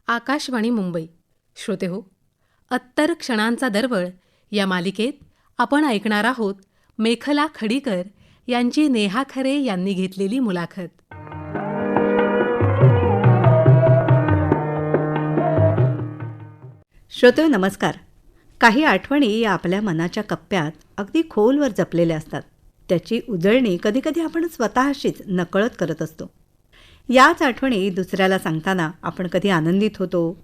आकाशवाणी मुंबई. श्रोतेहो, अत्तर क्षणांचा दरवळ या मालिकेत आपण ऐकणार आहोत मेखला खडीकर यांची नेहा खरे यांनी घेतलेली मुलाखत. श्रोते नमस्कार. काही आठवणी या आपल्या मनाच्या कप्प्यात अगदी खोलवर जपलेल्या असतात. त्याची उजळणी कधीकधी आपण स्वतःशीच नकळत करत असतो. याच आठवणी दुसऱ्याला सांगताना आपण कधी आनंदित होतो,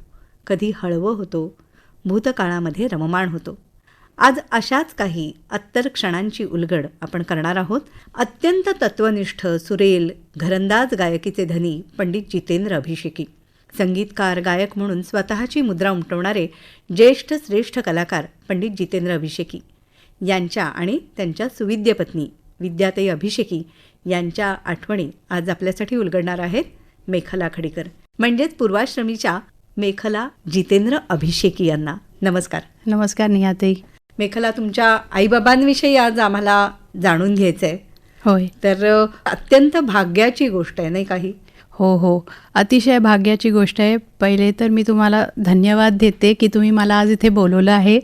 कधी हळवं होतो, भूतकाळामध्ये रममाण होतो. आज अशाच काही अत्तर क्षणांची उलगड आपण करणार आहोत. अत्यंत तत्वनिष्ठ, सुरेल, घरंदाज गायकीचे धनी पंडित जितेंद्र अभिषेकी, संगीतकार, गायक म्हणून स्वतःची मुद्रा उमटवणारे ज्येष्ठ श्रेष्ठ कलाकार पंडित जितेंद्र अभिषेकी यांच्या आणि त्यांच्या सुविद्य पत्नी विद्याताई अभिषेकी यांच्या आठवणी आज आपल्यासाठी उलगडणार आहेत मेखला खडीकर, म्हणजेच पूर्वाश्रमीच्या मेखला जितेंद्र अभिषेकी यांना. नमस्कार. नमस्कार नेहाताई. मेखला, तुमच्या आईबाबांविषयी आज आम्हाला जाणून घ्यायचं आहे. होय. तर अत्यंत भाग्याची गोष्ट आहे, नाही काही? हो, अतिशय भाग्याची गोष्ट आहे. पहिले तर मी तुम्हाला धन्यवाद देते की तुम्ही मला आज इथे बोलवलं आहे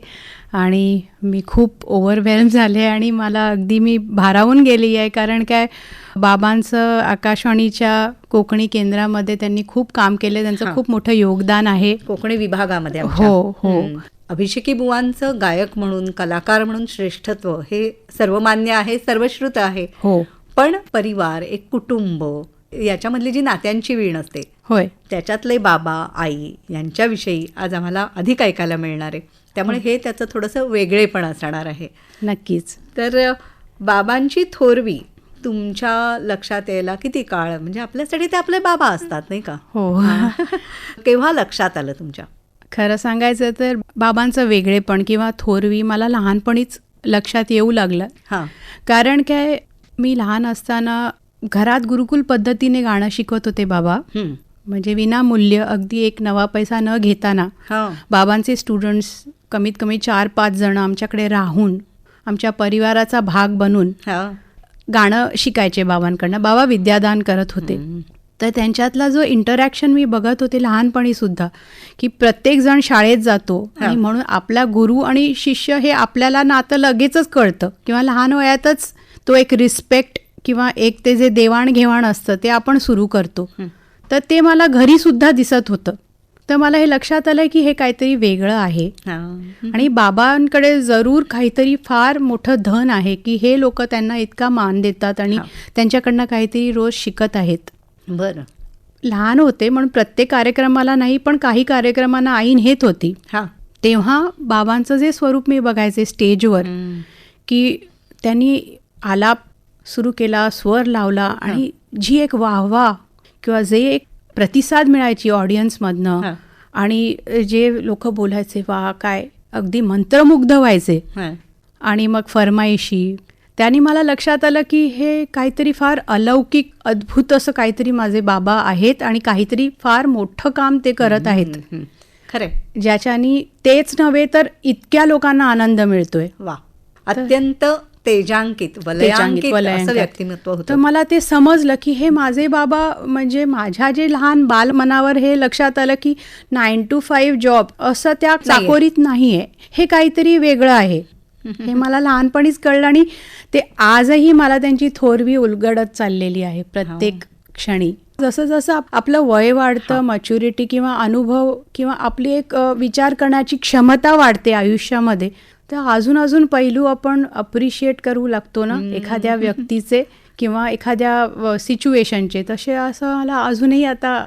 आणि मी खूप ओव्हरवेल्म झाले आणि मला अगदी मी भारावून गेली आहे. कारण काय, बाबांचं आकाशवाणीच्या कोकणी केंद्रामध्ये त्यांनी खूप काम केले. त्यांचं खूप मोठं योगदान आहे कोकणी विभागामध्ये. हो. अभिषेकी बुवांचं गायक म्हणून, कलाकार म्हणून श्रेष्ठत्व हे सर्वमान्य आहे, सर्वश्रुत आहे. हो. पण परिवार, एक कुटुंब, याच्यामधली जी नात्यांची वीण असते, होय, त्याच्यातले बाबा आई यांच्याविषयी आज आम्हाला अधिक ऐकायला मिळणार आहे. त्यामुळे हे त्याचं थोडंसं वेगळेपण असणार आहे. नक्कीच. तर बाबांची थोरवी तुमच्या लक्षात यायला किती काळ, म्हणजे आपल्यासाठी ते आपले बाबा असतात, नाही का? हो. केव्हा लक्षात आलं तुमच्या? खरं सांगायचं तर बाबांचं वेगळेपण किंवा थोरवी मला लहानपणीच लक्षात येऊ लागलं. कारण काय, मी लहान असताना घरात गुरुकुल पद्धतीने गाणं शिकवत होते बाबा. म्हणजे विनामूल्य, अगदी एक नवा पैसा न घेताना बाबांचे स्टुडंट्स कमीत कमी 4-5 जण आमच्याकडे राहून आमच्या परिवाराचा भाग बनून गाणं शिकायचे बाबांकडनं. बाबा विद्यादान करत होते. तर त्यांच्यातला जो इंटरॅक्शन मी बघत होते लहानपणीसुद्धा, की प्रत्येकजण शाळेत जातो आणि म्हणून आपला गुरु आणि शिष्य हे आपल्याला नातं लगेचच कळतं किंवा लहान वयातच तो एक रिस्पेक्ट किंवा एक ते जे देवाणघेवाण असतं ते आपण सुरू करतो. तर ते मला घरीसुद्धा दिसत होतं. तर मला हे लक्षात आलं की हे काहीतरी वेगळं आहे आणि बाबांकडे जरूर काहीतरी फार मोठं धन आहे की हे लोक त्यांना इतका मान देतात आणि त्यांच्याकडनं काहीतरी रोज शिकत आहेत. बरं. लहान होते म्हणून प्रत्येक कार्यक्रमाला नाही, पण काही कार्यक्रमांना आई नेत होती. तेव्हा बाबांचं जे स्वरूप मी बघायचे स्टेजवर, की त्यांनी आलाप सुरू केला, स्वर लावला आणि जी एक वाहवा किंवा जे एक प्रतिसाद मिळायची ऑडियन्समधनं आणि जे लोक बोलायचे, वा काय, अगदी मंत्रमुग्ध व्हायचे. आणि मग फरमाईशी, त्यांनी मला लक्षात आलं की हे काहीतरी फार अलौकिक, अद्भुत असं काहीतरी माझे बाबा आहेत आणि काहीतरी फार मोठं काम ते करत आहेत. खरं, ज्याच्यानी तेच नव्हे तर इतक्या लोकांना आनंद मिळतोय. वा, अत्यंत तेजांकित, वलयांकित असं व्यक्तिमत्व होतं. तर मला ते समजलं की हे माझे बाबा, म्हणजे माझ्या जे लहान बालमनावर हे लक्षात आलं की 9 to 5 जॉब असं त्या चाकोरीत नाहीये, हे काहीतरी वेगळं आहे. हे मला लहानपणीच कळलं आणि ते आजही मला त्यांची थोरवी उलगडत चाललेली आहे प्रत्येक क्षणी. जसं जसं आपलं वय वाढतं, मॅच्युरिटी किंवा अनुभव किंवा आपली एक विचार करण्याची क्षमता वाढते आयुष्यामध्ये, तर अजून पैलू आपण अप्रिशिएट करू लागतो ना एखाद्या व्यक्तीचे किंवा एखाद्या सिच्युएशनचे. तसे असं मला अजूनही आता,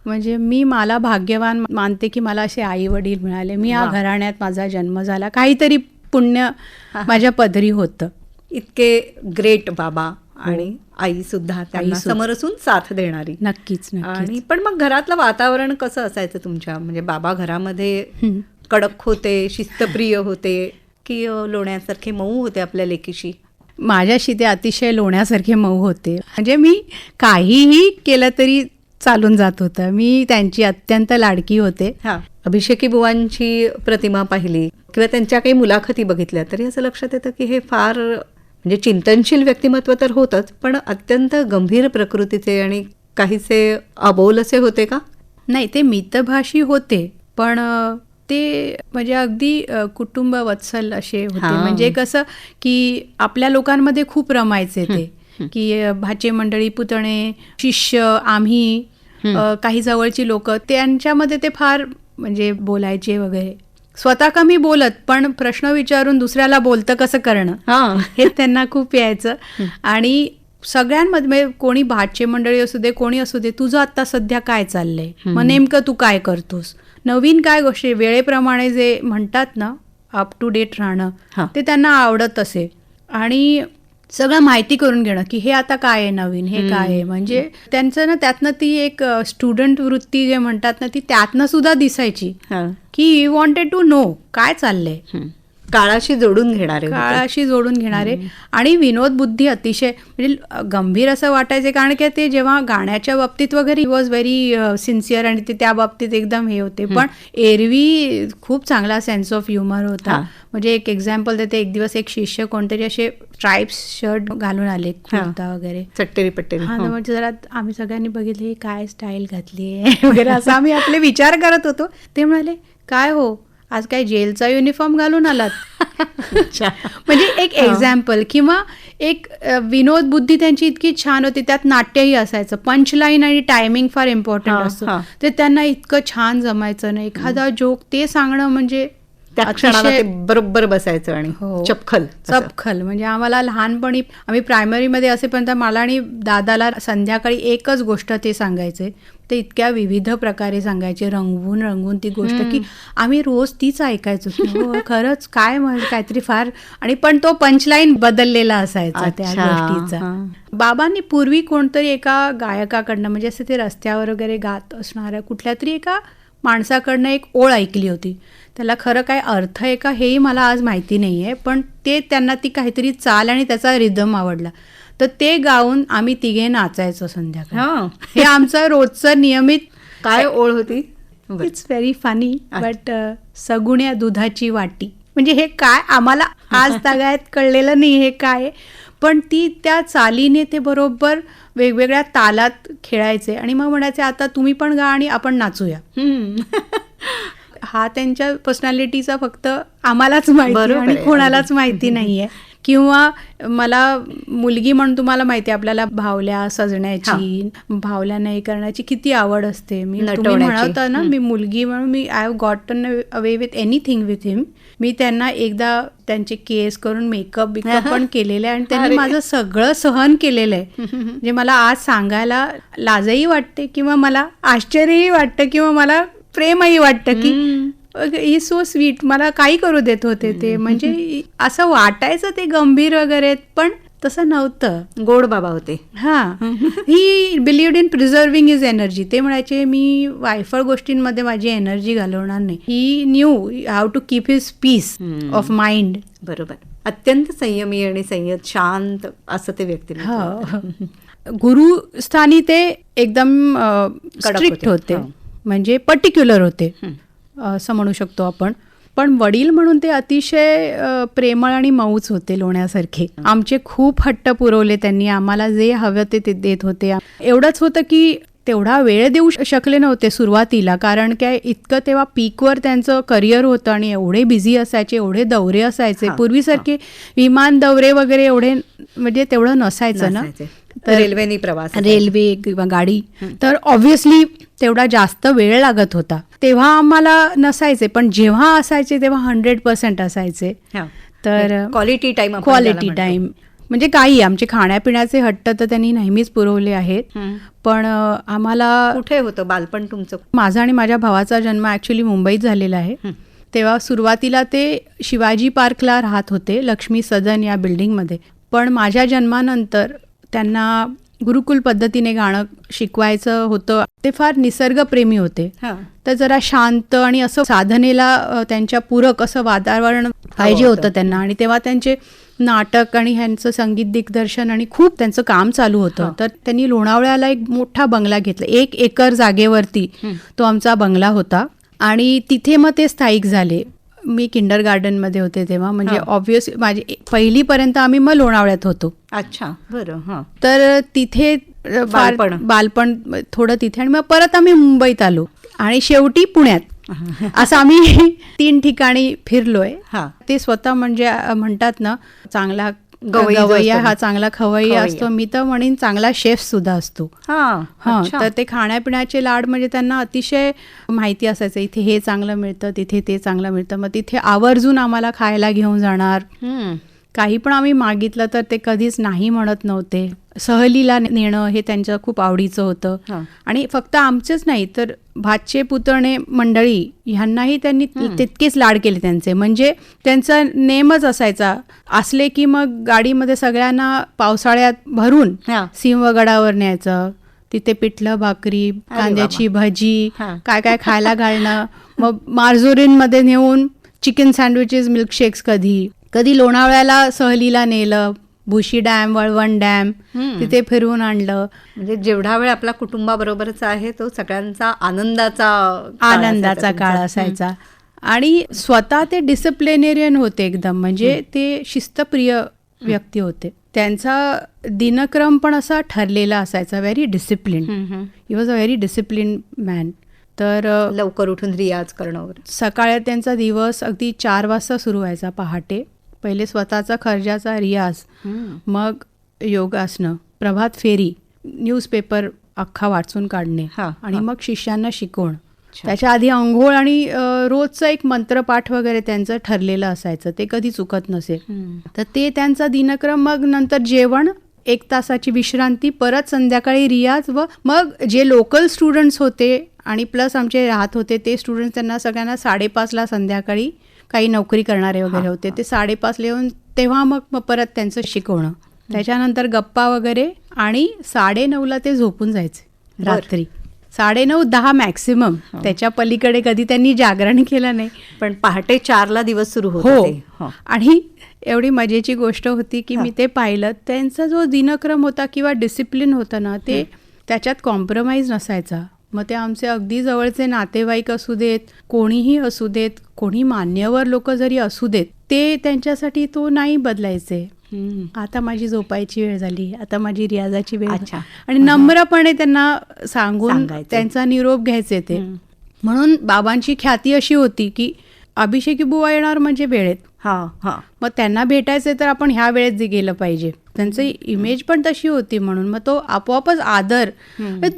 म्हणजे मी मला भाग्यवान मानते की मला असे आई वडील मिळाले. मी या घराण्यात माझा जन्म झाला, काहीतरी पुण्य माझ्या पदरी होतं. इतके ग्रेट बाबा आणि आई सुद्धा त्यांना समोर असून साथ देणारी. नक्कीच. आणि पण मग घरातलं वातावरण कसं असायचं तुमच्या? म्हणजे बाबा घरामध्ये कडक होते, शिस्तप्रिय होते की लोण्यासारखे मऊ होते आपल्या लेकीशी? माझ्याशी ते अतिशय लोण्यासारखे मऊ होते. म्हणजे मी काहीही केलं तरी चालून जात होतं. मी त्यांची अत्यंत लाडकी होते. अभिषेकी बुवांची प्रतिमा पाहिली किंवा त्यांच्या काही मुलाखती बघितल्या तरी असं लक्षात येतं की हे फार, म्हणजे चिंतनशील व्यक्तिमत्व तर होतंच, पण अत्यंत गंभीर प्रकृतीचे आणि काहीसे अबोल असे होते का? नाही, ते मितभाषी होते, पण ते म्हणजे अगदी कुटुंब वत्सल असे होते. हां. म्हणजे कसं की आपल्या लोकांमध्ये खूप रमायचे ते, की भाचे मंडळी, पुतणे, शिष्य, आम्ही, काही जवळची लोक, त्यांच्यामध्ये ते फार म्हणजे बोलायचे वगैरे. स्वतः कमी बोलत, पण प्रश्न विचारून दुसऱ्याला बोलतं कसं करणं हे त्यांना खूप यायचं. आणि सगळ्यांमध्ये म्हणजे कोणी भाचे मंडळी असू दे, कोणी असू दे, तुझं आता सध्या काय चाललंय, मग नेमकं तू काय करतोस, नवीन काय गोष्टी, वेळेप्रमाणे जे म्हणतात ना अप टू डेट राहणं, ते त्यांना आवडत असे. आणि सगळं माहिती करून घेणं की हे आता काय आहे नवीन, हे काय आहे. म्हणजे त्यांचं ना त्यातनं ती एक स्टुडंट वृत्ती जे म्हणतात ना, ती त्यातनं सुद्धा दिसायची की यू वॉन्टेड टू नो काय चाललंय. काळाशी जोडून घेणारे, काळाशी जोडून घेणारे. आणि विनोद बुद्धी अतिशय म्हणजे गंभीर असं वाटायचे, कारण की ते जेव्हा गाण्याच्या बाबतीत वगैरे वॉज व्हेरी सिन्सिअर आणि ते त्या बाबतीत एकदम हे होते, पण एरवी खूप चांगला सेन्स ऑफ ह्युमर होता. म्हणजे एक एक्झाम्पल देते, एक दिवस एक शिष्य कोणतरी असे स्ट्राइप्स शर्ट घालून आले, कुर्ता वगैरे, चट्टेरी पट्टेरी. म्हणजे जरा आम्ही सगळ्यांनी बघितले काय स्टाईल घातली आहे वगैरे असं आम्ही आपले विचार करत होतो. ते म्हणाले, काय हो आज काय जेलचा युनिफॉर्म घालून आलात. म्हणजे एक एक्झाम्पल. किंवा एक विनोद बुद्धी त्यांची इतकी छान होती, त्यात नाट्यही असायचं, पंचलाईन आणि टायमिंग फार इम्पॉर्टंट असतं, ते त्यांना इतकं छान जमायचं ना. एखादा जोक ते सांगणं म्हणजे त्या क्षणाला ते बरोबर बसायचं आणि चपखल. म्हणजे आम्हाला लहानपणी, आम्ही प्रायमरीमध्ये असेपर्यंत मला आणि दादाला संध्याकाळी एकच गोष्ट ते सांगायचे. ते इतक्या विविध प्रकारे सांगायचे, रंगवून ती गोष्ट, की आम्ही रोज तीच ऐकायचो की हो खरंच काय काहीतरी फार. आणि पण तो पंचलाईन बदललेला असायचा त्या गोष्टीचा. बाबांनी पूर्वी कोणतरी एका गायकाकडनं, म्हणजे असं ते रस्त्यावर वगैरे गात असणाऱ्या कुठल्या तरी एका माणसाकडनं एक ओळ ऐकली होती. त्याला खरं काय अर्थ आहे का हेही मला आज माहिती नाही आहे, पण ते त्यांना ती काहीतरी चाल आणि त्याचा रिदम आवडला, तर ते गाऊन आम्ही तिघे नाचायचो संध्याकाळी. हे आमचं रोजचं नियमित. काय ओळ होती? इट्स व्हेरी फनी बट सगुण्या दुधाची वाटी. म्हणजे हे काय आम्हाला आज तागायत कळलेलं नाही हे काय, पण ती त्या चालीने ते बरोबर वेगवेगळ्या तालात खेळायचे आणि मग म्हणायचे आता तुम्ही पण गा आणि आपण नाचूया. हा त्यांच्या पर्सनॅलिटीचा फक्त आम्हालाच माहिती आणि कोणालाच माहिती नाहीये. किंवा मला मुलगी म्हणून तुम्हाला माहिती आहे आपल्याला भावल्या सजण्याची, भावल्या नाही करण्याची किती आवड असते. मी तुम्ही म्हणता ना मी मुलगी म्हणून मी I have gotten away with anything with him. मी त्यांना एकदा त्यांचे केस करून मेकअप बिकअप पण केलेलं आहे आणि त्यांनी माझं सगळं सहन केलेलं आहे. म्हणजे मला आज सांगायला लाजही वाटते किंवा मला आश्चर्यही वाटतं किंवा मला प्रेमही वाटतं की ही सो स्वीट, मला काही करू देत होते ते. म्हणजे असं वाटायचं ते गंभीर वगैरे, पण तसं नव्हतं. गोड बाबा होते. He believed in preserving his energy. ते म्हणायचे मी वायफळ गोष्टींमध्ये माझी एनर्जी घालवणार नाही. He knew how to keep his peace of mind. बरोबर. अत्यंत संयमी आणि संयत शांत असं ते व्यक्ती. गुरुस्थानी ते एकदम स्ट्रिक्ट होते, म्हणजे पर्टिक्युलर होते असं म्हणू शकतो आपण. पण वडील म्हणून ते अतिशय प्रेमळ आणि मऊच होते, लोण्यासारखे. आमचे खूप हट्ट पुरवले त्यांनी, आम्हाला जे हवं ते देत होते. एवढंच होतं की तेवढा वेळ देऊ शकले नव्हते सुरुवातीला, कारण काय इतकं तेव्हा पीकवर त्यांचं करिअर होतं आणि एवढे बिझी असायचे, एवढे दौरे असायचे. पूर्वीसारखे विमान दौरे वगैरे एवढे म्हणजे तेवढं नसायचं ना. रेल्वेनी प्रवास, रेल्वे किंवा गाडी, तर ऑब्व्हियसली तेवढा जास्त वेळ लागत होता. तेव्हा आम्हाला नसायचे, पण जेव्हा असायचे तेव्हा 100% असायचे. तर क्वालिटी टाइम म्हणजे काही आमचे खाण्यापिण्याचे हट्ट तर त्यांनी नेहमीच पुरवले आहेत. पण आम्हाला कुठे होतं बालपण तुमचं? माझा आणि माझ्या भावाचा जन्म ॲक्च्युली मुंबईत झालेला आहे. तेव्हा सुरुवातीला ते शिवाजी पार्कला राहत होते, लक्ष्मी सदन या बिल्डिंगमध्ये. पण माझ्या जन्मानंतर त्यांना गुरुकुल पद्धतीने गाणं शिकवायचं होतं. ते फार निसर्गप्रेमी होते, तर जरा शांत आणि असं साधनेला त्यांच्या पूरक असं वातावरण पाहिजे होतं त्यांना. आणि तेव्हा त्यांचे नाटक आणि ह्यांचं संगीत दिग्दर्शन आणि खूप त्यांचं काम चालू होतं. तर त्यांनी लोणावळ्याला एक मोठा बंगला घेतला, 1 एकर जागेवरती तो आमचा बंगला होता. आणि तिथे मग ते स्थायिक झाले. मी किंडरगार्टनमध्ये होते तेव्हा, म्हणजे ऑब्व्हियस माझी पहिलीपर्यंत आम्ही मग लोणावळ्यात होतो. अच्छा, बरं. तर तिथे बालपण थोडं तिथे, आणि मग परत आम्ही मुंबईत आलो आणि शेवटी पुण्यात. असं आम्ही 3 ठिकाणी फिरलोय. ते स्वतः म्हणजे म्हणतात ना, चांगला गवय्या हा चांगला खवय्या असतो. मी तर म्हणेन चांगला शेफ सुद्धा असतो. तर ते खाण्यापिण्याचे लाड म्हणजे त्यांना अतिशय माहिती असायचं, इथे हे चांगलं मिळतं, तिथे ते चांगलं मिळतं. मग तिथे आवर्जून आम्हाला खायला घेऊन जाणार. काही पण आम्ही मागितलं तर ते कधीच नाही म्हणत नव्हते. सहलीला नेणं हे त्यांच्या खूप आवडीचं होतं. आणि फक्त आमचेच नाही तर भाचे पुतणे मंडळी ह्यांनाही त्यांनी तितकेच लाड केले त्यांचे. म्हणजे त्यांचा नेमच असायचा, असले की मग गाडीमध्ये सगळ्यांना पावसाळ्यात भरून सिंहगडावर न्यायचं. तिथे पिठलं भाकरी, कांद्याची भजी, काय काय खायला घालणं. मग मार्जोरीनमध्ये नेऊन चिकन सँडविचेस, मिल्कशेक्स, कधी लोणावळ्याला सहलीला नेलं, भुशी डॅम, वळवण डॅम तिथे फिरवून आणलं. म्हणजे जेवढा वेळ आपला कुटुंबाबरोबरच आहे तो सगळ्यांचा आनंदाचा काळ असायचा. आणि स्वतः ते डिसिप्लिनेरियन होते एकदम, म्हणजे ते शिस्तप्रिय व्यक्ती होते. त्यांचा दिनक्रम पण असा ठरलेला असायचा, very discipline. He was a very discipline man. तर लवकर उठून रियाज करणं, सकाळी त्यांचा दिवस अगदी 4 वाजता सुरू व्हायचा पहाटे. पहिले स्वतःचा खर्जाचा रियाज, मग योगासनं, प्रभात फेरी, न्यूजपेपर अख्खा वाचून काढणे, आणि मग शिष्यांना शिकवणं. त्याच्या आधी अंघोळ आणि रोजचं एक मंत्रपाठ वगैरे त्यांचं ठरलेलं असायचं, ते कधी चुकत नसे. तर ते त्यांचा दिनक्रम. मग नंतर जेवण, 1 तासाची विश्रांती, परत संध्याकाळी रियाज. व मग जे लोकल स्टुडंट्स होते आणि प्लस आमचे राहत होते ते स्टुडंट्स, त्यांना सगळ्यांना 5:30ला संध्याकाळी, काही नोकरी करणारे वगैरे होते ते 5:30ला येऊन तेव्हा मग परत त्यांचं शिकवणं. त्याच्यानंतर गप्पा वगैरे, आणि 9:30ला ते झोपून जायचे रात्री. 9:30-10 मॅक्सिमम. त्याच्या पलीकडे कधी त्यांनी जागरण केलं नाही. पण पहाटे 4ला दिवस सुरू होतो. आणि एवढी मजेची गोष्ट होती की मी ते पाहिलं, त्यांचा जो दिनक्रम होता किंवा डिसिप्लिन होता ना, ते त्याच्यात कॉम्प्रोमाइज नसायचा. मग ते आमचे अगदी जवळचे नातेवाईक असू देत, कोणीही असू देत, कोणी मान्यवर लोक जरी असू देत, ते त्यांच्यासाठी तो नाही बदलायचे. आता माझी झोपायची वेळ झाली, आता माझी रियाजाची वेळ, आणि नम्रपणे त्यांना सांगून त्यांचा निरोप घ्यायचे ते. म्हणून बाबांची ख्याती अशी होती की अभिषेकी बुवा येणार म्हणजे वेळेत. मग त्यांना भेटायचे तर आपण ह्या वेळेत गेलं पाहिजे. त्यांची इमेज पण तशी होती. म्हणून मग तो आपोआपच आदर,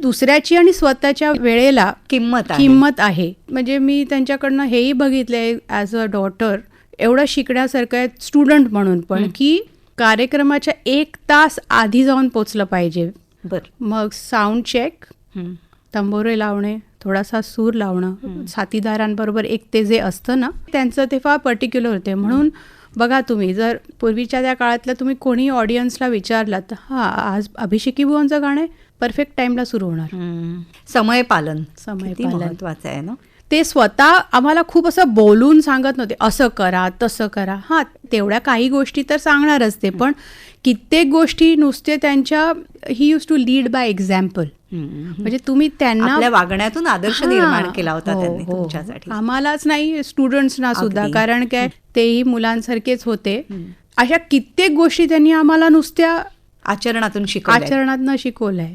दुसऱ्याची आणि स्वतःच्या वेळेला किंमत आहे. म्हणजे मी त्यांच्याकडनं हेही बघितलंय ॲज अ डॉटर, एवढं शिकण्यासारखं आहे स्टुडंट म्हणून पण, की कार्यक्रमाच्या 1 तास आधी जाऊन पोचलं पाहिजे. मग साऊंड चेक, तंबोरे लावणे, थोडासा सूर लावणं, साथीदारांबरोबर एक ते जे असतं ना, त्यांचं ते फार पर्टिक्युलर होते. म्हणून बघा तुम्ही, जर पूर्वीच्या त्या काळातलं तुम्ही कोणी ऑडियन्सला विचारलात तर आज अभिषेकी बुवांचं गाणं परफेक्ट टाइमला सुरू होणार. समयपालन महत्वाचं आहे ना. ते स्वतः आम्हाला खूप असं बोलून सांगत नव्हते, असं करा तसं करा. तेवढ्या काही गोष्टी तर सांगणारच ते, पण कित्येक गोष्टी नुसते त्यांच्या, he used to lead by example. म्हणजे तुम्ही त्यांना आपल्या वागण्यातून आदर्श निर्माण केला होता त्यांनी तुमच्यासाठी. आम्हालाच नाही, स्टुडंट्सना सुद्धा, कारण काय तेही मुलांसारखेच होते. अशा कित्येक गोष्टी त्यांनी आम्हाला नुसत्या आचरणातून शिकवलंय.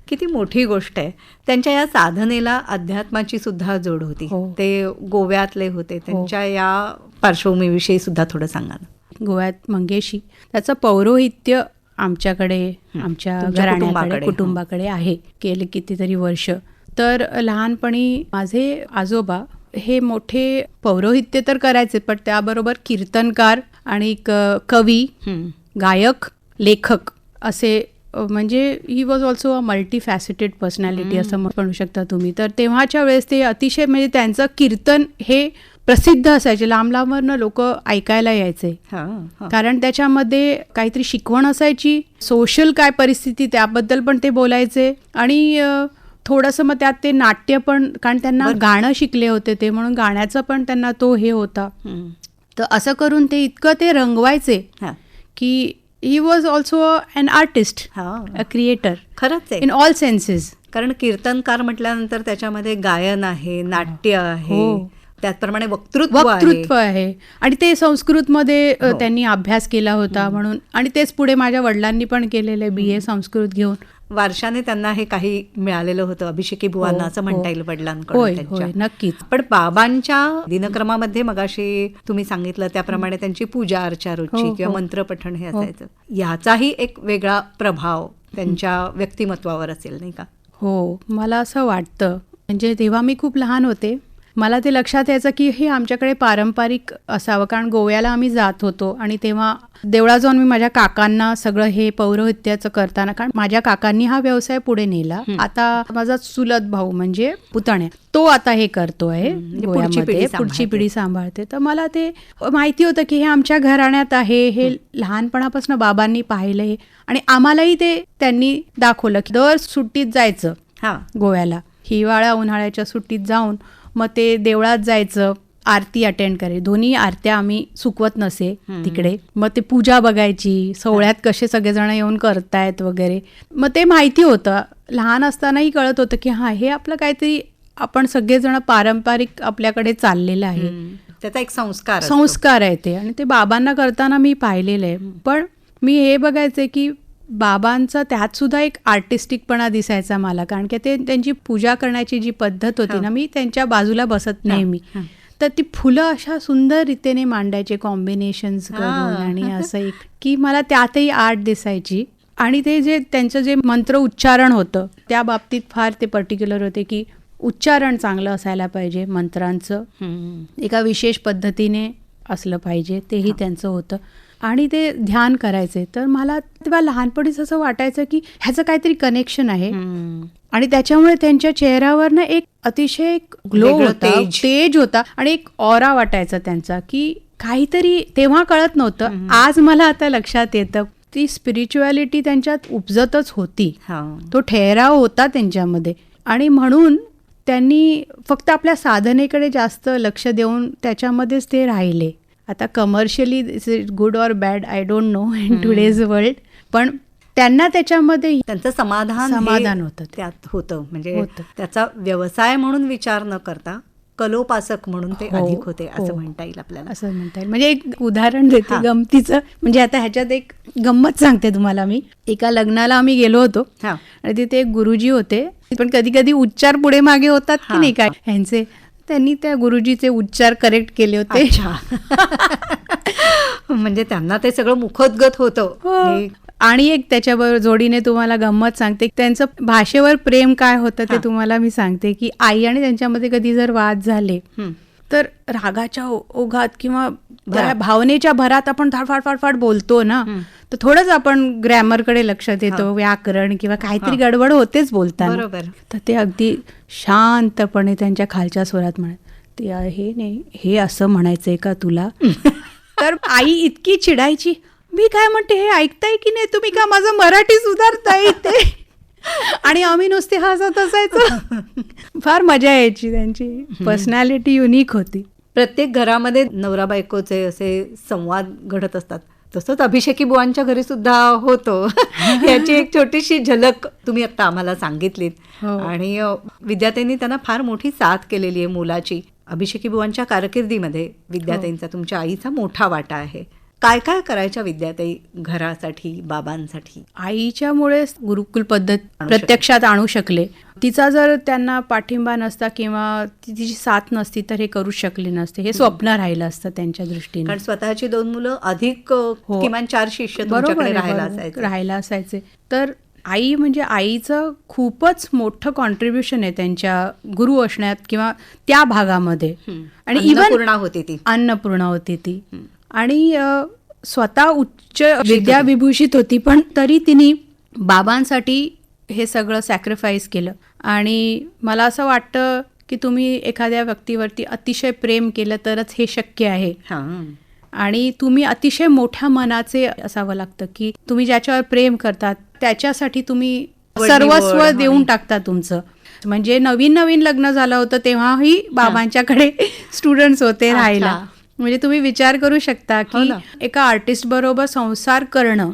किती मोठी गोष्ट आहे. त्यांच्या या साधनेला अध्यात्माची सुद्धा जोड होती. ते गोव्यातले होते, त्यांच्या या पार्श्वभूमीविषयी सुद्धा थोडं सांगा ना. गोव्यात मंगेशी, त्याचं पौरोहित्य आमच्याकडे, आमच्या घराण्याकडे, कुटुंबाकडे आहे, गेले कितीतरी वर्ष. तर लहानपणी माझे आजोबा हे मोठे पौरोहित्य तर करायचे, पण त्याबरोबर कीर्तनकार आणि कवी, गायक, लेखक असे, म्हणजे he was also a multifaceted personality असं म्हणू शकता तुम्ही. तर तेव्हाच्या वेळेस ते अतिशय, म्हणजे त्यांचं कीर्तन हे प्रसिद्ध असायचे, लांब लांबवरनं लोक ऐकायला यायचे. कारण त्याच्यामध्ये काहीतरी शिकवण असायची, सोशल काय परिस्थिती त्याबद्दल पण ते बोलायचे, आणि थोडंसं मग त्यात ते नाट्य पण, कारण त्यांना गाणं शिकले होते ते, म्हणून गाण्याचा पण त्यांना तो हे होता. तर असं करून ते इतकं ते रंगवायचे की he was also an artist, a creator, खरंच इन ऑल सेन्सेस. कारण कीर्तनकार म्हटल्यानंतर त्याच्यामध्ये गायन आहे, नाट्य आहे, त्याचप्रमाणे वक्तृत्व आहे, आणि ते संस्कृतमध्ये त्यांनी अभ्यास केला होता म्हणून, आणि तेच पुढे माझ्या वडिलांनी पण केलेलं आहे, BA संस्कृत घेऊन. वारशाने त्यांना हे काही मिळालेलं होतं अभिषेकी बुवांना, असं म्हणता येईल वडिलांकडून होय त्यांच्या. होय नक्कीच. पण बाबांच्या दिनक्रमामध्ये मगाशी तुम्ही सांगितलं त्याप्रमाणे त्यांची पूजा अर्चा रोजची हो, किंवा हो. मंत्रपठण हे असायचं. याचाही एक वेगळा प्रभाव त्यांच्या व्यक्तिमत्वावर असेल, नाही का? हो, मला असं वाटतं. म्हणजे तेव्हा मी खूप लहान होते, मला ते लक्षात यायचं की हे आमच्याकडे पारंपरिक असावं, कारण गोव्याला आम्ही जात होतो आणि तेव्हा देवळात जाऊन मी माझ्या काकांना सगळं हे पौरोहित्याचं करताना, कारण माझ्या काकांनी हा व्यवसाय पुढे नेला. आता माझा चुलत भाऊ म्हणजे पुतण्या, तो आता हे करतोय गोव्यामध्ये, पुढची पिढी सांभाळते. तर मला ते माहिती होतं की हे आमच्या घराण्यात आहे, हे लहानपणापासून बाबांनी पाहिलंय आणि आम्हालाही ते त्यांनी दाखवलं की दर सुट्टीत जायचं गोव्याला, हिवाळा उन्हाळ्याच्या सुट्टीत जाऊन मग ते देवळात जायचं, आरती अटेंड करायची. दोन्ही आरत्या आम्ही चुकवत नसे तिकडे. मग ते पूजा बघायची, सोहळ्यात कसे सगळेजण येऊन करतायत वगैरे. मग ते माहिती होतं, लहान असतानाही कळत होतं की हां, हे आपलं काहीतरी आपण सगळेजण पारंपरिक आपल्याकडे चाललेलं आहे, त्याचा एक संस्कार आहे ते. आणि ते बाबांना करताना मी पाहिलेलं आहे. पण मी हे बघायचे की बाबांचा त्यात सुद्धा एक आर्टिस्टिकपणा दिसायचा मला, कारण की ते त्यांची पूजा करण्याची जी पद्धत होती ना, मी त्यांच्या बाजूला बसत नेहमी, तर ती फुलं अशा सुंदर रीतीने मांडायचे कॉम्बिनेशन्स करून, आणि असं एक की मला त्यातही आर्ट दिसायची. आणि ते जे त्यांचं जे मंत्र उच्चारण होतं त्या बाबतीत फार ते पर्टिक्युलर होते की उच्चारण चांगलं असायला पाहिजे मंत्रांचं, एका विशेष पद्धतीने असलं पाहिजे, तेही त्यांचं होतं. आणि ते ध्यान करायचे. तर मला तेव्हा लहानपणीच असं वाटायचं की ह्याचं काहीतरी कनेक्शन आहे. आणि त्याच्यामुळे त्यांच्या चेहऱ्यावर ना एक अतिशय ग्लो होता, तेज होता आणि एक ऑरा वाटायचा त्यांचा, की काहीतरी तेव्हा कळत नव्हतं. आज मला आता लक्षात येतं ती स्पिरिच्युअलिटी त्यांच्यात उपजतच होती, तो ठहराव होता त्यांच्यामध्ये. आणि म्हणून त्यांनी फक्त आपल्या साधनेकडे जास्त लक्ष देऊन त्याच्यामध्येच ते राहिले. आता commercially is it good or bad, I don't know in today's world, पण त्यांना त्याच्यामध्ये त्यांचं समाधान होतं, त्यात होतं. म्हणजे त्याचा व्यवसाय म्हणून विचार न करता कलोपासक म्हणून ते अधिक होते, असं म्हणता येईल आपल्याला. असं म्हणता येईल. म्हणजे एक उदाहरण देते गमतीचं. म्हणजे आता ह्याच्यात एक गंमत सांगते तुम्हाला. मी एका लग्नाला आम्ही गेलो होतो आणि तिथे एक गुरुजी होते, पण कधी कधी उच्चार पुढे मागे होतात की नाही काय ह्यांचे, त्यांनी त्या गुरुजीचे उच्चार करेक्ट केले होते. म्हणजे त्यांना ते सगळं मुखोद्गत होतं. आणि एक त्याच्याबरोबर जोडीने तुम्हाला गंमत सांगते, त्यांचं भाषेवर प्रेम काय होतं ते तुम्हाला मी सांगते. की आई आणि त्यांच्यामध्ये कधी जर वाद झाले तर रागाच्या ओघात किंवा भावनेच्या भरात आपण फाट बोलतो ना, तर थोडंच आपण ग्रॅमरकडे लक्ष देतो, व्याकरण किंवा काहीतरी गडबड होतेच बोलताना. तर ते अगदी शांतपणे त्यांच्या खालच्या स्वरात म्हणत, ते हे नाही, हे असं म्हणायचंय का तुला? तर आई इतकी चिडायची, मी काय म्हणते हे ऐकताय की नाही तुम्ही, का माझं मराठी सुधारताय ते? आणि आम्ही नुसते हसत असायचो. फार मजा यायची. त्यांची पर्सनॅलिटी युनिक होती. प्रत्येक घरामध्ये नवरा बायकोचे असे संवाद घडत असतात, तसंच अभिषेकी बुवांच्या घरी सुद्धा होतो. याची एक छोटीशी झलक तुम्ही आता आम्हाला सांगितलीत. आणि विद्याताईंनी त्यांना फार मोठी साथ केलेली आहे मुलाची. अभिषेकी बुवांच्या कारकिर्दीमध्ये विद्याताईंचा, तुमच्या आईचा मोठा वाटा आहे. काय काय करायच्या विद्याताई घरासाठी, बाबांसाठी? आईच्यामुळे गुरुकुल पद्धत प्रत्यक्षात आणू शकले. तिचा जर त्यांना पाठिंबा नसता किंवा तिची साथ नसती तर हे करू शकले नसते. हे स्वप्न राहिलं असतं त्यांच्या दृष्टीने. कारण स्वतःची 2 मुलं अधिक किमान 4 शिष्य तुमच्याकडे राहायला असायचे. तर आई म्हणजे आईचं खूपच मोठं कॉन्ट्रीब्युशन आहे त्यांच्या गुरु असण्यात किंवा त्या भागामध्ये. आणि इव्हन अन्नपूर्णा होती ती. आणि स्वतः उच्च विद्याविभूषित होती, पण तरी तिने बाबांसाठी हे सगळं सॅक्रिफाईस केलं. आणि मला असं वाटतं की तुम्ही एखाद्या व्यक्तीवरती अतिशय प्रेम केलं तरच हे शक्य आहे. आणि तुम्ही अतिशय मोठ्या मनाचे असावं लागतं की तुम्ही ज्याच्यावर प्रेम करतात त्याच्यासाठी तुम्ही सर्वस्व देऊन टाकता तुमचं. म्हणजे नवीन लग्न झालं होतं तेव्हाही बाबांच्याकडे स्टुडंट्स होते राहायला. म्हणजे तुम्ही विचार करू शकता की एका आर्टिस्ट बरोबर संसार करणं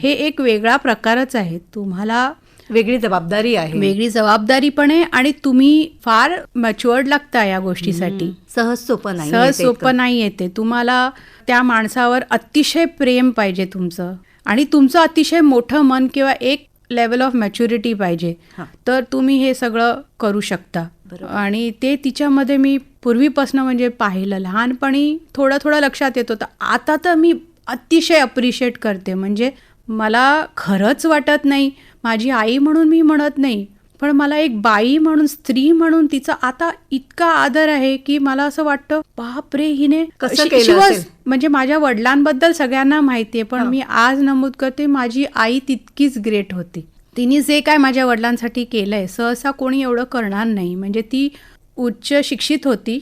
हे एक वेगळा प्रकारच आहे. तुम्हाला वेगळी जबाबदारी आहे, वेगळी जबाबदारी पण आहे. आणि तुम्ही फार मॅच्युअर्ड लागता या गोष्टीसाठी. सहज सोपं नाही येते. तुम्हाला त्या माणसावर अतिशय प्रेम पाहिजे तुमचं, आणि तुमचं अतिशय मोठं मन किंवा एक लेवल ऑफ मॅच्युरिटी पाहिजे, तर तुम्ही हे सगळं करू शकता. आणि ते तिच्यामध्ये मी पूर्वीपासून म्हणजे पाहिलं. लहानपणी थोडं थोडं लक्षात येत होतं. आता तर मी अतिशय अप्रिशिएट करते. म्हणजे मला खरंच वाटत नाही, माझी आई म्हणून मी म्हणत नाही, पण मला एक बाई म्हणून, स्त्री म्हणून तिचा आता इतका आदर आहे की मला असं वाटतं, बापरे, हिने कसं केलं असेल? म्हणजे माझ्या वडिलांबद्दल सगळ्यांना माहिती आहे, पण मी आज नमूद करते, माझी आई तितकीच ग्रेट होती. तिने जे काय माझ्या वडिलांसाठी केलंय सहसा कोणी एवढं करणार नाही. म्हणजे ती उच्च शिक्षित होती,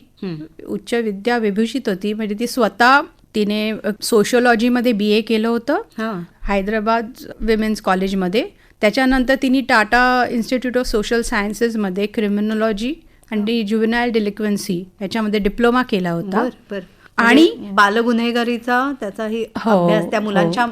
उच्च विद्या विभूषित होती. म्हणजे ती स्वतः तिने सोशिओलॉजीमध्ये BA केलं होतं हैदराबाद विमेन्स कॉलेजमध्ये. त्याच्यानंतर तिने Tata institute of social सायन्सेसमध्ये criminology आणि ज्युव्हेनाइल डिलिक्वेन्सी याच्यामध्ये डिप्लोमा केला होता. आणि बालगुन्हेगारीचा त्याचाही अभ्यास, त्या मुलांच्या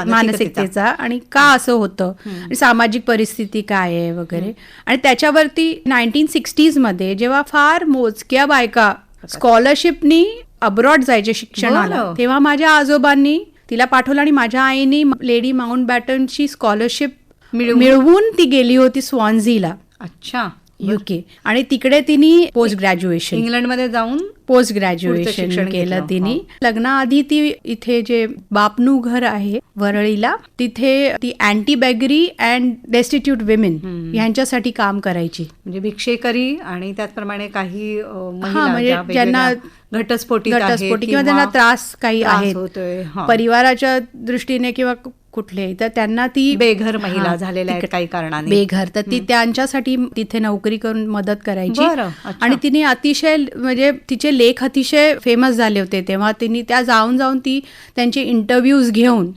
मानसिकतेचा आणि का असं होतं, सामाजिक परिस्थिती काय आहे वगैरे. आणि त्याच्यावरती 1960s मध्ये जेव्हा फार मोजक्या बायका स्कॉलरशिपनी अब्रॉड जायचे शिक्षणाला, तेव्हा माझ्या आजोबांनी तिला पाठवलं आणि माझ्या आईनी लेडी माउंटबॅटनची स्कॉलरशिप मिळवून ती गेली होती स्वान्झीला. अच्छा. UK. आणि तिकडे तिने पोस्ट ग्रॅज्युएशन इंग्लंडमध्ये जाऊन पोस्ट ग्रॅज्युएशन केलं तिने. लग्नाआधी ती इथे जे बापनू घर आहे वरळीला, तिथे ती anti beggary and destitute women यांच्यासाठी काम करायची. म्हणजे भिक्षेकरी आणि त्याचप्रमाणे काही म्हणजे ज्यांना घटस्फोटी किंवा त्यांना त्रास काही आहेत परिवाराच्या दृष्टीने किंवा कुठले, तर त्यांना ती बेघर महिला झालेल्या आहेत काही कारणाने, बेघर, तर ती त्यांच्यासाठी तिथे नोकरी करून मदत करायची. आणि तिने अतिशय म्हणजे तिचे लेख अतिशय फेमस झाले होते तेव्हा. तिने त्या जाऊन ती त्यांचे इंटरव्ह्यूज घेऊन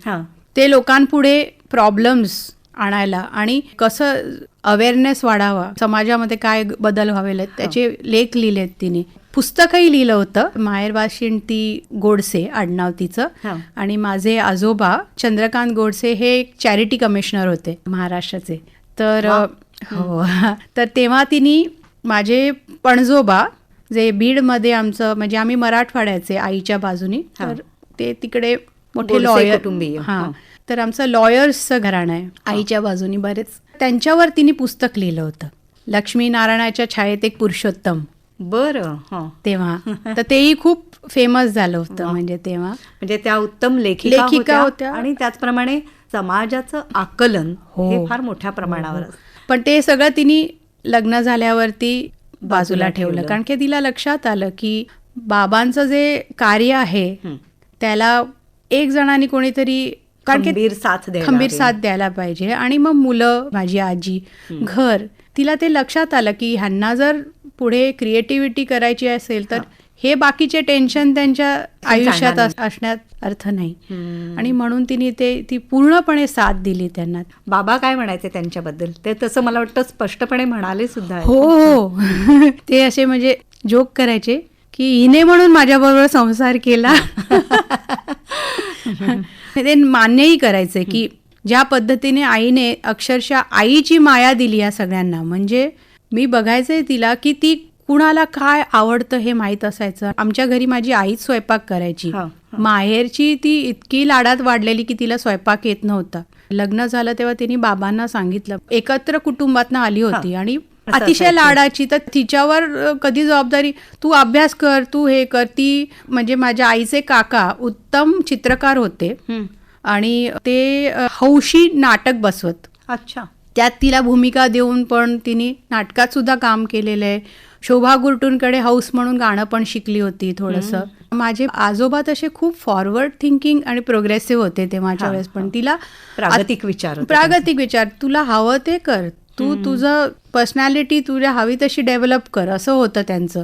ते लोकांपुढे प्रॉब्लेम्स आणायला आणि कसं अवेअरनेस वाढावा, समाजामध्ये काय बदल व्हावेत, त्याचे लेख लिहिलेत तिने. पुस्तकही लिहिलं होतं. माहेर वाशिंती गोडसे आडनाव तिचं. आणि माझे आजोबा चंद्रकांत गोडसे हे एक चॅरिटी कमिशनर होते महाराष्ट्राचे. तर तर तेव्हा तिने माझे पणजोबा जे बीडमध्ये आमचं, म्हणजे आम्ही मराठवाड्याचे आईच्या बाजूनी, तर ते तिकडे मोठे लॉयर कुटुंबीय. तर आमचं लॉयर्सचं घराणं आहे आईच्या बाजूनी बरेच. त्यांच्यावर तिने पुस्तक लिहिलं होतं, लक्ष्मीनारायणाच्या छायेत एक पुरुषोत्तम. बरं. तेव्हा तर तेही खूप फेमस झालं होतं. म्हणजे तेव्हा म्हणजे त्या उत्तम लेखिका होत्या आणि त्याचप्रमाणे समाजाचं आकलन हे फार मोठ्या प्रमाणावर. पण ते सगळं तिने लग्न झाल्यावरती बाजूला ठेवलं, कारण की तिला लक्षात आलं की बाबांचं जे कार्य आहे त्याला एक जणांनी कोणीतरी खंबीर साथ द्यायला पाहिजे. आणि मग मुलं, माझी आजी, घर, तिला ते लक्षात आलं की ह्यांना जर पुढे क्रिएटिव्हिटी करायची असेल तर हे बाकीचे टेन्शन त्यांच्या आयुष्यात असण्यात अर्थ नाही. आणि म्हणून तिने ती पूर्णपणे साथ दिली त्यांना. बाबा काय म्हणायचे त्यांच्याबद्दल? ते तसं मला वाटतं स्पष्टपणे म्हणाले सुद्धा. हो. ते असे म्हणजे जोक करायचे की हिने म्हणून माझ्याबरोबर संसार केला. ते मान्यही करायचे की ज्या पद्धतीने आईने अक्षरशः आईची माया दिली या सगळ्यांना. म्हणजे मी बघायचंय तिला की ती कुणाला काय आवडतं हे माहीत असायचं. आमच्या घरी माझी आईच स्वयंपाक करायची. माहेरची ती इतकी लाडात वाढलेली की तिला स्वयंपाक येत नव्हता. लग्न झालं तेव्हा तिने बाबांना सांगितलं. एकत्र कुटुंबातनं आली होती आणि अतिशय लाडाची, तर तिच्यावर कधी जबाबदारी, तू अभ्यास कर, तू हे कर. ती म्हणजे माझ्या आईचे काका उत्तम चित्रकार होते आणि ते हौशी नाटक बसवत. अच्छा. त्यात तिला भूमिका देऊन पण तिने नाटकात सुद्धा काम केलेलं आहे. शोभा गुरटूंकडे हाऊस म्हणून गाणं पण शिकली होती थोडंसं. माझे आजोबा तसे खूप फॉरवर्ड थिंकिंग आणि प्रोग्रेसिव्ह होते तेव्हाच्या वेळेस. पण तिला प्रागतिक विचार, तुला हवं ते कर, तू तुझं पर्सनॅलिटी तुझ्या हवी तशी डेव्हलप कर, असं होतं त्यांचं.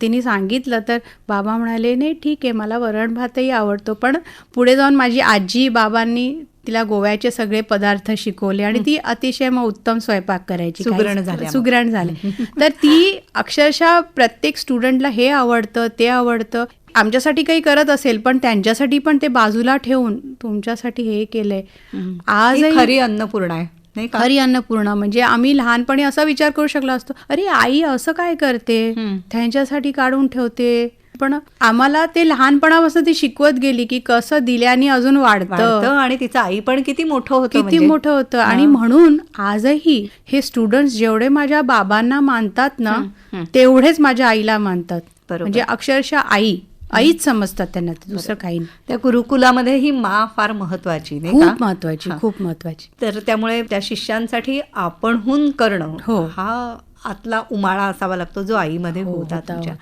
तिने सांगितलं तर बाबा म्हणाले नाही ठीक आहे, मला वरण भातही आवडतो. पण पुढे जाऊन माझी आजी बाबांनी तिला गोव्याचे सगळे पदार्थ शिकवले आणि ती अतिशय मग उत्तम स्वयंपाक करायची, सुगरण झाले. तर ती अक्षरशः प्रत्येक स्टुडंटला हे आवडतं ते आवडतं, आमच्यासाठी काही करत असेल पण त्यांच्यासाठी पण ते बाजूला ठेवून तुमच्यासाठी हे केलंय. आज खरी अन्नपूर्णा आहे. खरी अन्नपूर्णा. म्हणजे आम्ही लहानपणी असा विचार करू शकलो असतो, अरे आई असं काय करते, त्यांच्यासाठी काढून ठेवते, पण आम्हाला ते लहानपणापासून ती शिकवत गेली की कसं दिल्याने अजून वाढतं आणि तिचं आई पण किती मोठं होतं, किती म्हणजे. मोठं होतं. आणि म्हणून आजही हे स्टुडंट्स जेवढे माझ्या बाबांना मानतात ना तेवढेच माझ्या आईला मानतात. म्हणजे अक्षरशः आईच समजतात त्यांना, दुसरं काही नाही. त्या गुरुकुलामध्ये ही मा फार महत्वाची, नाही खूप महत्वाची, खूप महत्वाची. तर त्यामुळे त्या शिष्यांसाठी आपणहून करणं हा आतला उमाळा असावा लागतो जो आईमध्ये होता तुमच्या.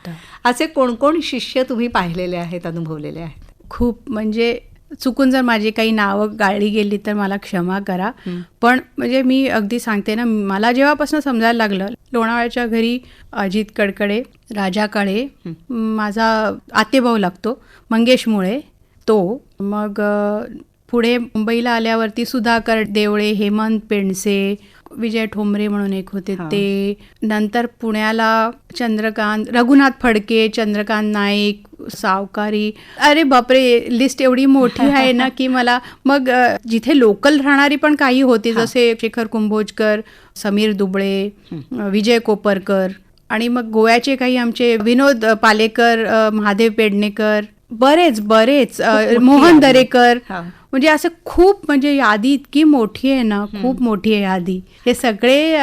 असे कोण कोण शिष्य तुम्ही पाहिलेले आहेत, अनुभवलेले आहेत? खूप. म्हणजे चुकून जर माझी काही नावं गाळली गेली तर मला क्षमा करा. पण म्हणजे मी अगदी सांगते ना, मला जेव्हापासून समजायला लागलं, लोणावळ्याच्या घरी अजित कडकडे, राजा काळे, माझा आतेभाऊ लागतो मंगेश मुळे, तो, मग पुढे मुंबईला आल्यावरती सुधाकर देवळे, हेमंत पेंडसे, विजय ठोंबरे म्हणून एक होते ते, नंतर पुण्याला चंद्रकांत, रघुनाथ फडके, चंद्रकांत नाईक, सावकारी, अरे बापरे, लिस्ट एवढी मोठी आहे ना की मला, मग जिथे लोकल राहणारी पण काही होती, जसे शेखर कुंभोजकर, समीर दुबळे, विजय कोपरकर, आणि मग गोव्याचे काही आमचे विनोद पालेकर, महादेव पेडणेकर, बरेच मोहन दरेकर, म्हणजे असं खूप, म्हणजे यादी इतकी मोठी आहे ना, खूप मोठी आहे यादी. हे सगळे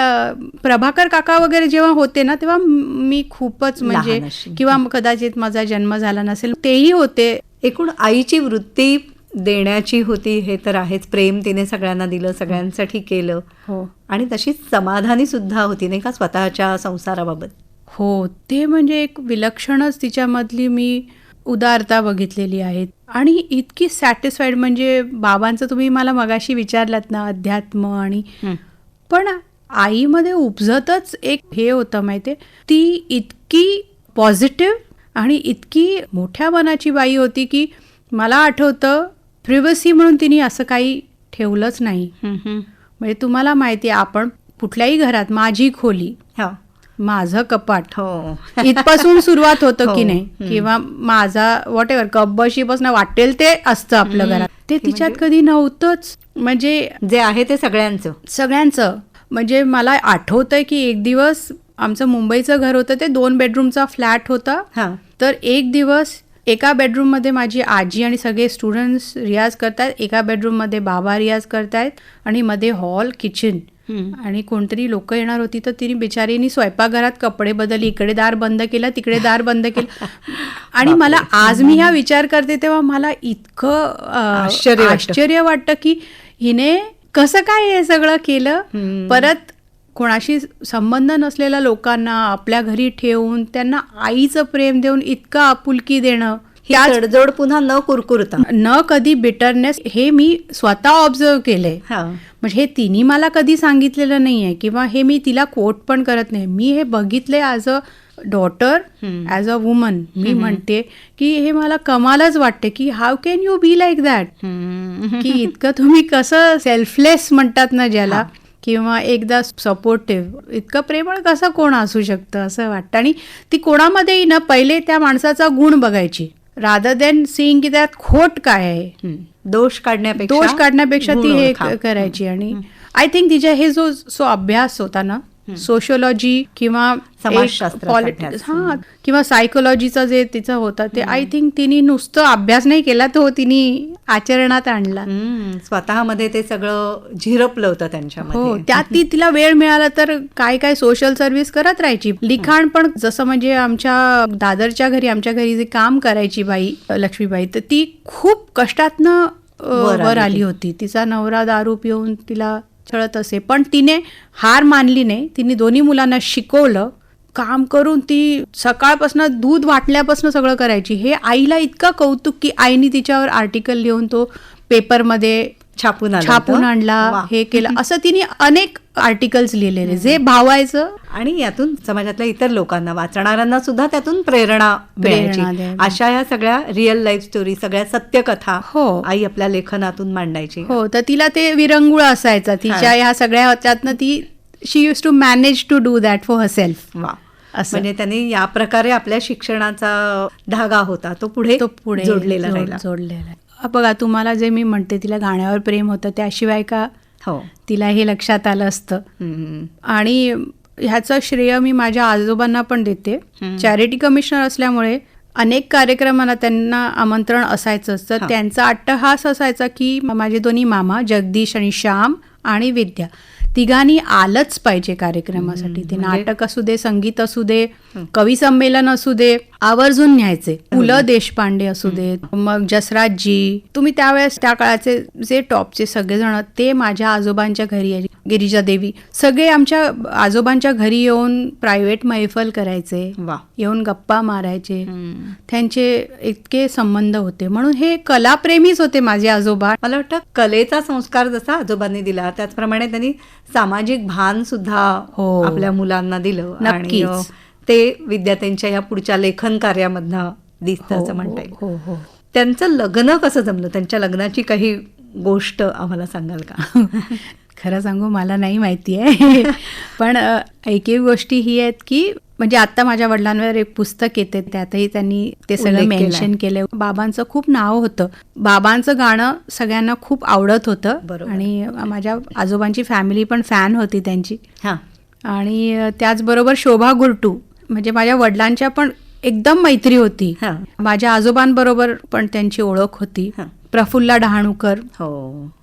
प्रभाकर काका वगैरे जेव्हा होते ना तेव्हा मी खूपच, म्हणजे किंवा कदाचित माझा जन्म झाला नसेल, तेही होते. एकूण आईची वृत्ती देण्याची होती हे तर आहेच. प्रेम तिने सगळ्यांना दिलं, सगळ्यांसाठी केलं. हो. आणि तशीच समाधानी सुद्धा होती, नाही का, स्वतःच्या संसाराबाबत. हो, ते म्हणजे एक विलक्षणच तिच्यामधली मी उदारता बघितलेली आहे. आणि इतकी सॅटिस्फाईड, म्हणजे बाबांचं तुम्ही मला मगाशी विचारलात ना, अध्यात्म, आणि पण आईमध्ये उपजतच एक हे होतं माहिती, ती इतकी पॉझिटिव्ह आणि इतकी मोठ्या मनाची बाई होती की मला आठवतं प्रिव्हसी म्हणून तिने असं काही ठेवलंच नाही. म्हणजे तुम्हाला माहिती आहे, आपण कुठल्याही घरात माझी खोली, माझं कपाट, इथपासून सुरुवात होतं की नाही, किंवा माझा वॉट एव्हर कब्बशीपासून वाटेल ते असतं आपल्या घरात, ते तिच्यात कधी नव्हतंच. म्हणजे जे आहे ते सगळ्यांचं. म्हणजे मला आठवतंय की एक दिवस आमचं मुंबईचं घर होतं, ते 2 बेडरूमचा फ्लॅट होता. तर एक दिवस एका बेडरूममध्ये माझी आजी आणि सगळे स्टुडंट्स रियाज करतायत, एका बेडरूममध्ये बाबा रियाज करतायत, आणि मध्ये हॉल, किचन, आणि कोणतरी लोक येणार होती, तर तिने बिचारीनी स्वयंपाकघरात कपडे बदलले, इकडे दार बंद केलं, तिकडे दार बंद केलं. आणि मला आज मी हा विचार करते तेव्हा मला इतकं आश्चर्य वाटतं की हिने कसं काय हे सगळं केलं. परत कोणाशी संबंध नसलेल्या लोकांना आपल्या घरी ठेवून त्यांना आईचं प्रेम देऊन इतकं आपुलकी देणं, तडजोड पुन्हा न कुरकुरता, न कधी बिटरनेस, हे मी स्वतः ऑब्झर्व केलंय. म्हणजे हे तिने मला कधी सांगितलेलं नाहीये, किंवा हे मी तिला कोट पण करत नाही, मी हे बघितलंय as a daughter, as a woman. मी म्हणते की हे मला कमालच वाटते की how can you be like that, की इतकं तुम्ही कसं सेल्फलेस म्हणतात ना ज्याला, किंवा एकदा सपोर्टिव्ह, इतकं प्रेमळ कसं कोण असू शकतं असं वाटतं. आणि ती कोणामध्येही ना पहिले त्या माणसाचा गुण बघायची, रादर दॅन सीइंग की त्यात खोट काय आहे, दोष काढण्यापेक्षा ती हे करायची. आणि आय थिंक तिच्या हे जो अभ्यास होता ना, सोशिओलॉजी किंवा समाजशास्त्र, किंवा सायकोलॉजीचा जे तिचा होता, ते आय थिंक तिने नुसतं अभ्यास नाही केला, तो तिने आचरणात आणला. स्वतःमध्ये ते सगळं झिरपलं होतं त्यांच्यामध्ये. हो, त्यात तिला वेळ मिळाला तर काय काय सोशल सर्व्हिस करत राहायची. लिखाण पण, जसं म्हणजे आमच्या दादरच्या घरी, आमच्या घरी जे काम करायची बाई लक्ष्मीबाई, तर ती खूप कष्टातनं वर आली होती. तिचा नवरा दारू पिऊन तिला छळत असे, पण तिने हार मानली नाही. तिने दोन्ही मुलांना शिकवलं, काम करून ती सकाळपासून दूध वाटल्यापासून सगळं करायची. हे आईला इतकं कौतुक की आईने तिच्यावर आर्टिकल लिहून तो पेपरमध्ये छापून आणला, हे केलं, असं तिने अनेक आर्टिकल्स लिहिलेले जे भावायचं. आणि यातून समाजातल्या इतर लोकांना, वाचणाऱ्यांना सुद्धा त्यातून प्रेरणा मिळायची. अशा या सगळ्या रिअल लाईफ स्टोरी, सगळ्या सत्यकथा आई आपल्या लेखनातून मांडायची. हो, तर तिला ते विरंगुळ असायचा तिच्या ह्या सगळ्या त्यातनं. ती she used to manage to do that for herself. म्हणजे त्यांनी या प्रकारे आपल्या शिक्षणाचा धागा होता तो पुढे जोडलेला आहे. बघा, तुम्हाला जे मी म्हणते तिला गाण्यावर प्रेम होतं, त्याशिवाय का तिला हे लक्षात आलं असतं. आणि ह्याचं श्रेय मी माझ्या आजोबांना पण देते. चॅरिटी कमिशनर असल्यामुळे अनेक कार्यक्रमांना त्यांना आमंत्रण असायचंच. तर त्यांचा अट्टहास असायचा की माझे दोन्ही मामा जगदीश आणि श्याम आणि विद्या तिघांनी आलंच पाहिजे कार्यक्रमासाठी. ते नाटक असू दे, संगीत असू दे, कवी संमेलन असू दे, आवर्जून न्यायचे. पु ल देशपांडे असू दे, मग जसराजजी, तुम्ही त्यावेळेस त्या काळाचे जे टॉपचे सगळेजण ते माझ्या आजोबांच्या घरी, गिरिजा देवी, सगळे आमच्या आजोबांच्या घरी येऊन प्रायव्हेट मैफल करायचे, येऊन गप्पा मारायचे. त्यांचे इतके संबंध होते. म्हणून हे कलाप्रेमीच होते माझे आजोबा. मला वाटतं कलेचा संस्कार जसा आजोबांनी दिला त्याचप्रमाणे त्यांनी सामाजिक भान सुद्धा आपल्या मुलांना दिलं. आणि ते विद्यार्थ्यांच्या या पुढच्या लेखन कार्यामधनं दिसतं असं म्हणता येईल. त्यांचं लग्न कसं जमलं? त्यांच्या लग्नाची काही गोष्ट आम्हाला सांगाल का? खरं सांगू मला नाही माहिती आहे. पण एक गोष्टी ही आहेत की म्हणजे आता माझ्या वडिलांवर एक पुस्तक येते त्यातही त्यांनी ते सगळं मेन्शन केलं. बाबांचं खूप नाव होतं. बाबांचं गाणं सगळ्यांना खूप आवडत होतं आणि माझ्या आजोबांची फॅमिली पण फॅन होती त्यांची. आणि त्याचबरोबर शोभा गुरटू म्हणजे माझ्या वडिलांच्या पण एकदम मैत्री होती. माझ्या आजोबांबरोबर पण त्यांची ओळख होती. प्रफुल्ला डहाणूकर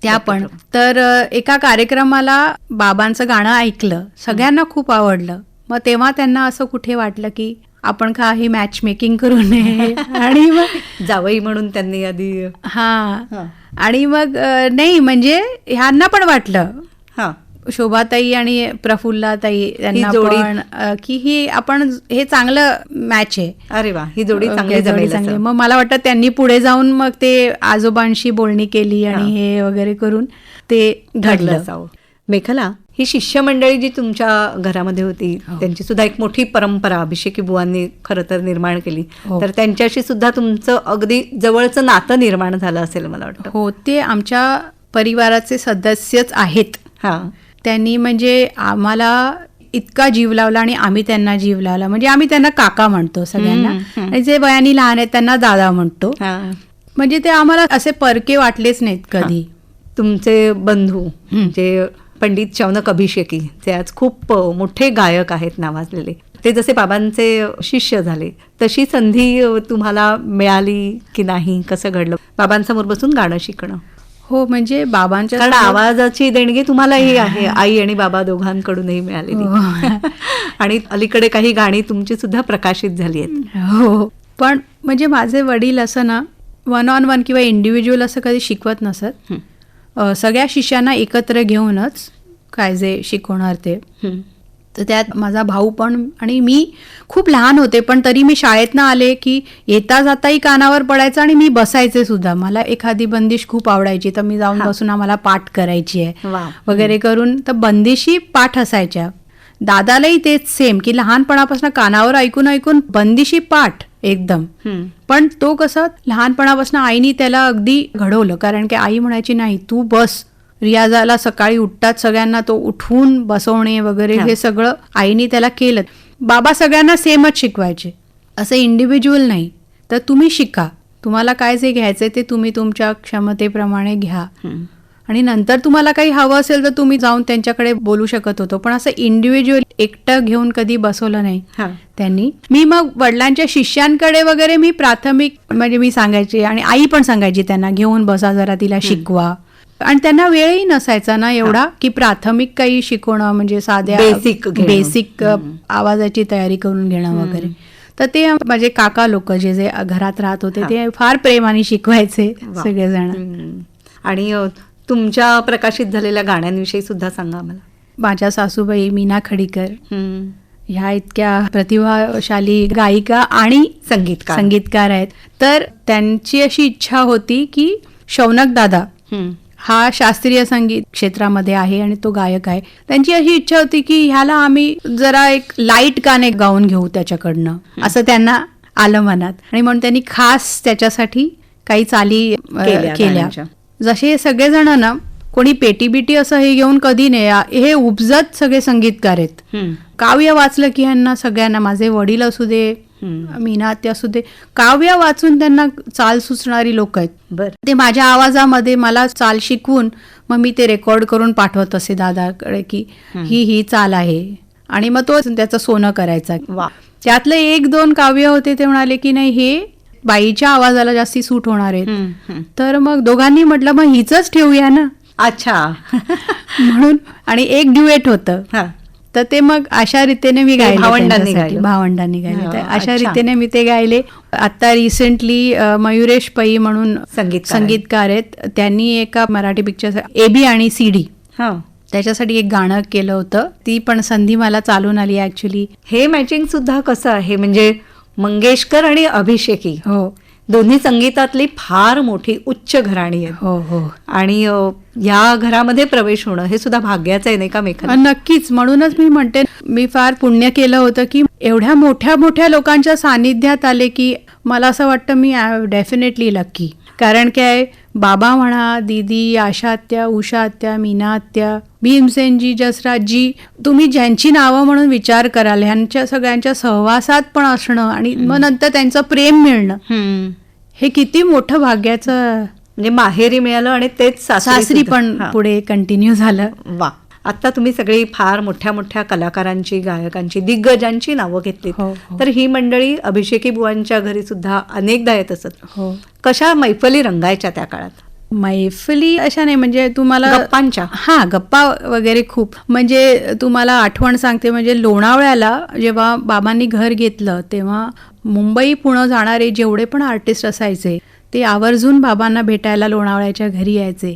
त्या पण. तर एका कार्यक्रमाला बाबांचं गाणं ऐकलं, सगळ्यांना खूप आवडलं. मग तेव्हा त्यांना असं कुठे वाटलं की आपण काही मॅच मेकिंग करू नये आणि मग जावई म्हणून त्यांनी आधी आणि मग नाही म्हणजे ह्यांना पण वाटलं शोभाताई आणि प्रफुल्लाताई यांना पण की ही आपण हे चांगलं मॅच आहे. अरे वा, ही जोडी चांगली. मग मला वाटतं त्यांनी पुढे जाऊन मग ते आजोबांशी बोलणी केली आणि हे वगैरे करून ते घडलं. मेखला, ही शिष्यमंडळी जी तुमच्या घरामध्ये होती त्यांची सुद्धा एक मोठी परंपरा अभिषेकी बुवांनी खरं तर निर्माण केली. तर त्यांच्याशी सुद्धा तुमचं अगदी जवळचं नातं निर्माण झालं असेल मला वाटतं. हो, ते आमच्या परिवाराचे सदस्यच आहेत. त्यांनी म्हणजे आम्हाला इतका जीव लावला आणि आम्ही त्यांना जीव लावला. म्हणजे आम्ही त्यांना काका म्हणतो सगळ्यांना आणि जे वयाने लहान आहेत त्यांना दादा म्हणतो. म्हणजे ते आम्हाला असे परके वाटलेच नाहीत कधी. तुमचे बंधू जे पंडित शौनक अभिषेकी जे आज खूप मोठे गायक आहेत नावाजलेले, ते जसे बाबांचे शिष्य झाले तशी संधी तुम्हाला मिळाली की नाही? कसं घडलं बाबांसमोर बसून गाणं शिकणं? हो, म्हणजे बाबांच्या कारण आवाजाची देणगी तुम्हालाही आहे, आई आणि बाबा दोघांकडूनही मिळालेली. आणि अलीकडे काही गाणी तुमची सुद्धा प्रकाशित झाली आहेत. हो, पण म्हणजे माझे वडील असं ना 1-on-1 किंवा इंडिव्हिज्युअल असं कधी शिकवत नसत. सगळ्या शिष्यांना एकत्र घेऊनच काय जे शिकवणार ते. तर त्यात माझा भाऊ पण आणि मी खूप लहान होते, पण तरी मी शाळेतनं आले की येता जाताही कानावर पडायचं आणि मी बसायचे सुद्धा. मला एखादी बंदिश खूप आवडायची तर मी जाऊन बसून आम्हाला पाठ करायची आहे वगैरे करून. तर बंदिशी पाठ असायच्या. दादालाही तेच सेम की लहानपणापासून कानावर ऐकून ऐकून बंदिशी पाठ एकदम. पण तो कसं लहानपणापासून आईनी त्याला अगदी घडवलं. कारण की आई म्हणायची नाही तू बस, रियाजाला सकाळी उठतात सगळ्यांना तो उठवून बसवणे वगैरे हे सगळं आईनी त्याला केलं. बाबा सगळ्यांना सेमच शिकवायचे, असं इंडिव्हिज्युअल नाही. तर तुम्ही शिका, तुम्हाला काय जे घ्यायचंय ते तुम्ही तुमच्या क्षमतेप्रमाणे घ्या आणि नंतर तुम्हाला काही हवं असेल तर तुम्ही जाऊन त्यांच्याकडे बोलू शकत होतो. पण असं इंडिव्हिज्युअल एकटं घेऊन कधी बसवलं नाही त्यांनी. मी मग वडिलांच्या शिष्यांकडे वगैरे मी प्राथमिक म्हणजे मी सांगायचे आणि आई पण सांगायची त्यांना घेऊन बसा जरा तिला शिकवा. आणि त्यांना वेळही नसायचा ना एवढा की प्राथमिक काही शिकवणं म्हणजे साध्या बेसिक आवाजाची तयारी करून घेणं वगैरे. तर ते माझे काका लोक जे जे घरात राहत होते ते फार प्रेमाने शिकवायचे सगळेजण. आणि तुमच्या प्रकाशित झालेल्या गाण्यांविषयी सुद्धा सांगा मला. माझ्या सासूबाई मीना खडीकर ह्या इतक्या प्रतिभाशाली गायिका आणि संगीतकार आहेत. तर त्यांची अशी इच्छा होती की शौनक दादा हा शास्त्रीय संगीत क्षेत्रामध्ये आहे आणि तो गायक आहे. त्यांची अशी इच्छा होती की ह्याला आम्ही जरा एक लाईट गाणे गाऊन घेऊ त्याच्याकडनं, असं त्यांना आलं मनात. आणि म्हणून त्यांनी खास त्याच्यासाठी काही चाली केल्या. जसे सगळेजण ना कोणी पेटी बिटी असं हे घेऊन कधी नाही, हे उपजत सगळे संगीतकार आहेत. काव्य वाचलं की ह्यांना सगळ्यांना, माझे वडील असू दे मीनात्या असू दे, काव्य वाचून त्यांना चाल सुचणारी लोक आहेत. ते माझ्या आवाजामध्ये मला चाल शिकवून मग मी ते रेकॉर्ड करून पाठवत असे दादाकडे की ही चाल आहे आणि मग तो त्याचं सोनं करायचा. त्यातलं 1-2 काव्य होते ते म्हणाले की नाही हे बाईच्या आवाजाला जास्ती सूट होणार आहेत. तर मग दोघांनी म्हटलं मग हिचंच ठेवूया ना. अच्छा. म्हणून आणि एक ड्युएट होतं. तर ते मग अशा रीतीने मी गायले, भावंडांनी गायले. तर अशा रीतीने मी ते गायले. आता रिसेंटली मयुरेश पै म्हणून संगीतकार आहेत, त्यांनी एका मराठी पिक्चर AB आणि CD त्याच्यासाठी एक गाणं केलं होतं. ती पण संधी मला चालून आली ऍक्च्युली. हे मॅचिंग सुद्धा कसं आहे म्हणजे मंगेशकर आणि अभिषेकी हो, दोन्ही संगीतातली फार मोठी उच्च घराणी आहे. हो हो. आणि या घरामध्ये प्रवेश होणं हे सुद्धा भाग्याचं आहे नाही का मेखला? नक्कीच. म्हणूनच मी म्हणते मी फार पुण्य केलं होतं की एवढ्या मोठ्या मोठ्या लोकांच्या सानिध्यात आले की मला असं वाटतं मी डेफिनेटली लक्की. कारण काय, बाबा म्हणा, दीदी, आशा आत्या, उषा आत्या, मीना आत्या, भीमसेनजी, जसराजजी, तुम्ही ज्यांची नावं म्हणून विचार कराल ह्यांच्या सगळ्यांच्या सहवासात पण असणं आणि मग नंतर त्यांचं प्रेम मिळणं हे किती मोठं भाग्याचं. म्हणजे माहेरी मिळालं आणि तेच सासरी पण पुढे कंटिन्यू झालं. वा. आता तुम्ही सगळी फार मोठ्या मोठ्या कलाकारांची, गायकांची, दिग्गजांची नावं घेतली. तर ही मंडळी अभिषेकी बुवांच्या घरी सुद्धा अनेकदा येत असत. कशा मैफली रंगायच्या त्या काळात? मैफली अशा नाही, म्हणजे तुम्हाला गप्पांच्या गप्पा वगैरे खूप. म्हणजे तुम्हाला आठवण सांगते, म्हणजे लोणावळ्याला जेव्हा बाबांनी घर घेतलं तेव्हा मुंबई पुणे जाणारे जेवढे पण आर्टिस्ट असायचे ते आवर्जून बाबांना भेटायला लोणावळ्याच्या घरी यायचे.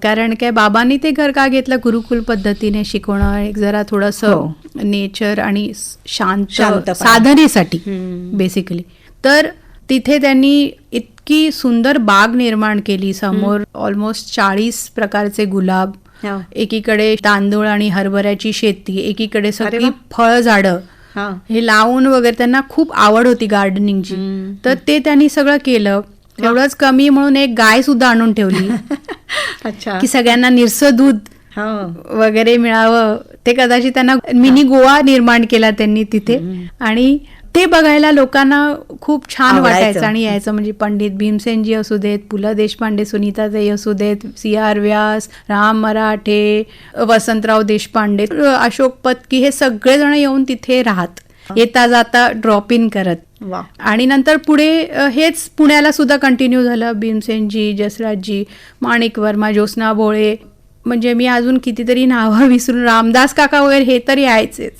कारण काय, बाबांनी ते घर का घेतलं, गुरुकुल पद्धतीने शिकवणं, एक जरा थोडंसं नेचर आणि शांत साधनेसाठी बेसिकली. तर तिथे त्यांनी इतकी सुंदर बाग निर्माण केली. समोर ऑलमोस्ट 40 प्रकारचे गुलाब, एकीकडे तांदूळ आणि हरभऱ्याची शेती, एकीकडे सगळी फळ झाडं हे लावून वगैरे. त्यांना खूप आवड होती गार्डनिंगची. तर ते त्यांनी सगळं केलं. एवढंच कमी म्हणून एक गाय सुद्धा आणून ठेवली. अच्छा. की सगळ्यांना निरसं दूध वगैरे मिळावं. ते कदाचित त्यांना मिनी गोवा निर्माण केला त्यांनी तिथे. आणि ते बघायला लोकांना खूप छान वाटायचं आणि यायचं. म्हणजे पंडित भीमसेनजी असू देत, पु ल देशपांडे, सुनीताताई असू देत, CR व्यास, राम मराठे, वसंतराव देशपांडे, अशोक पत्की, हे सगळेजण येऊन तिथे राहत, येता जाता ड्रॉप इन करत. आणि नंतर पुढे हेच पुण्याला सुद्धा कंटिन्यू झालं. भीमसेनजी, जसराजजी, माणिक वर्मा, ज्योत्स्ना भोळे, म्हणजे मी अजून कितीतरी नावं विसरून, रामदास काका वगैरे हे तर यायचेच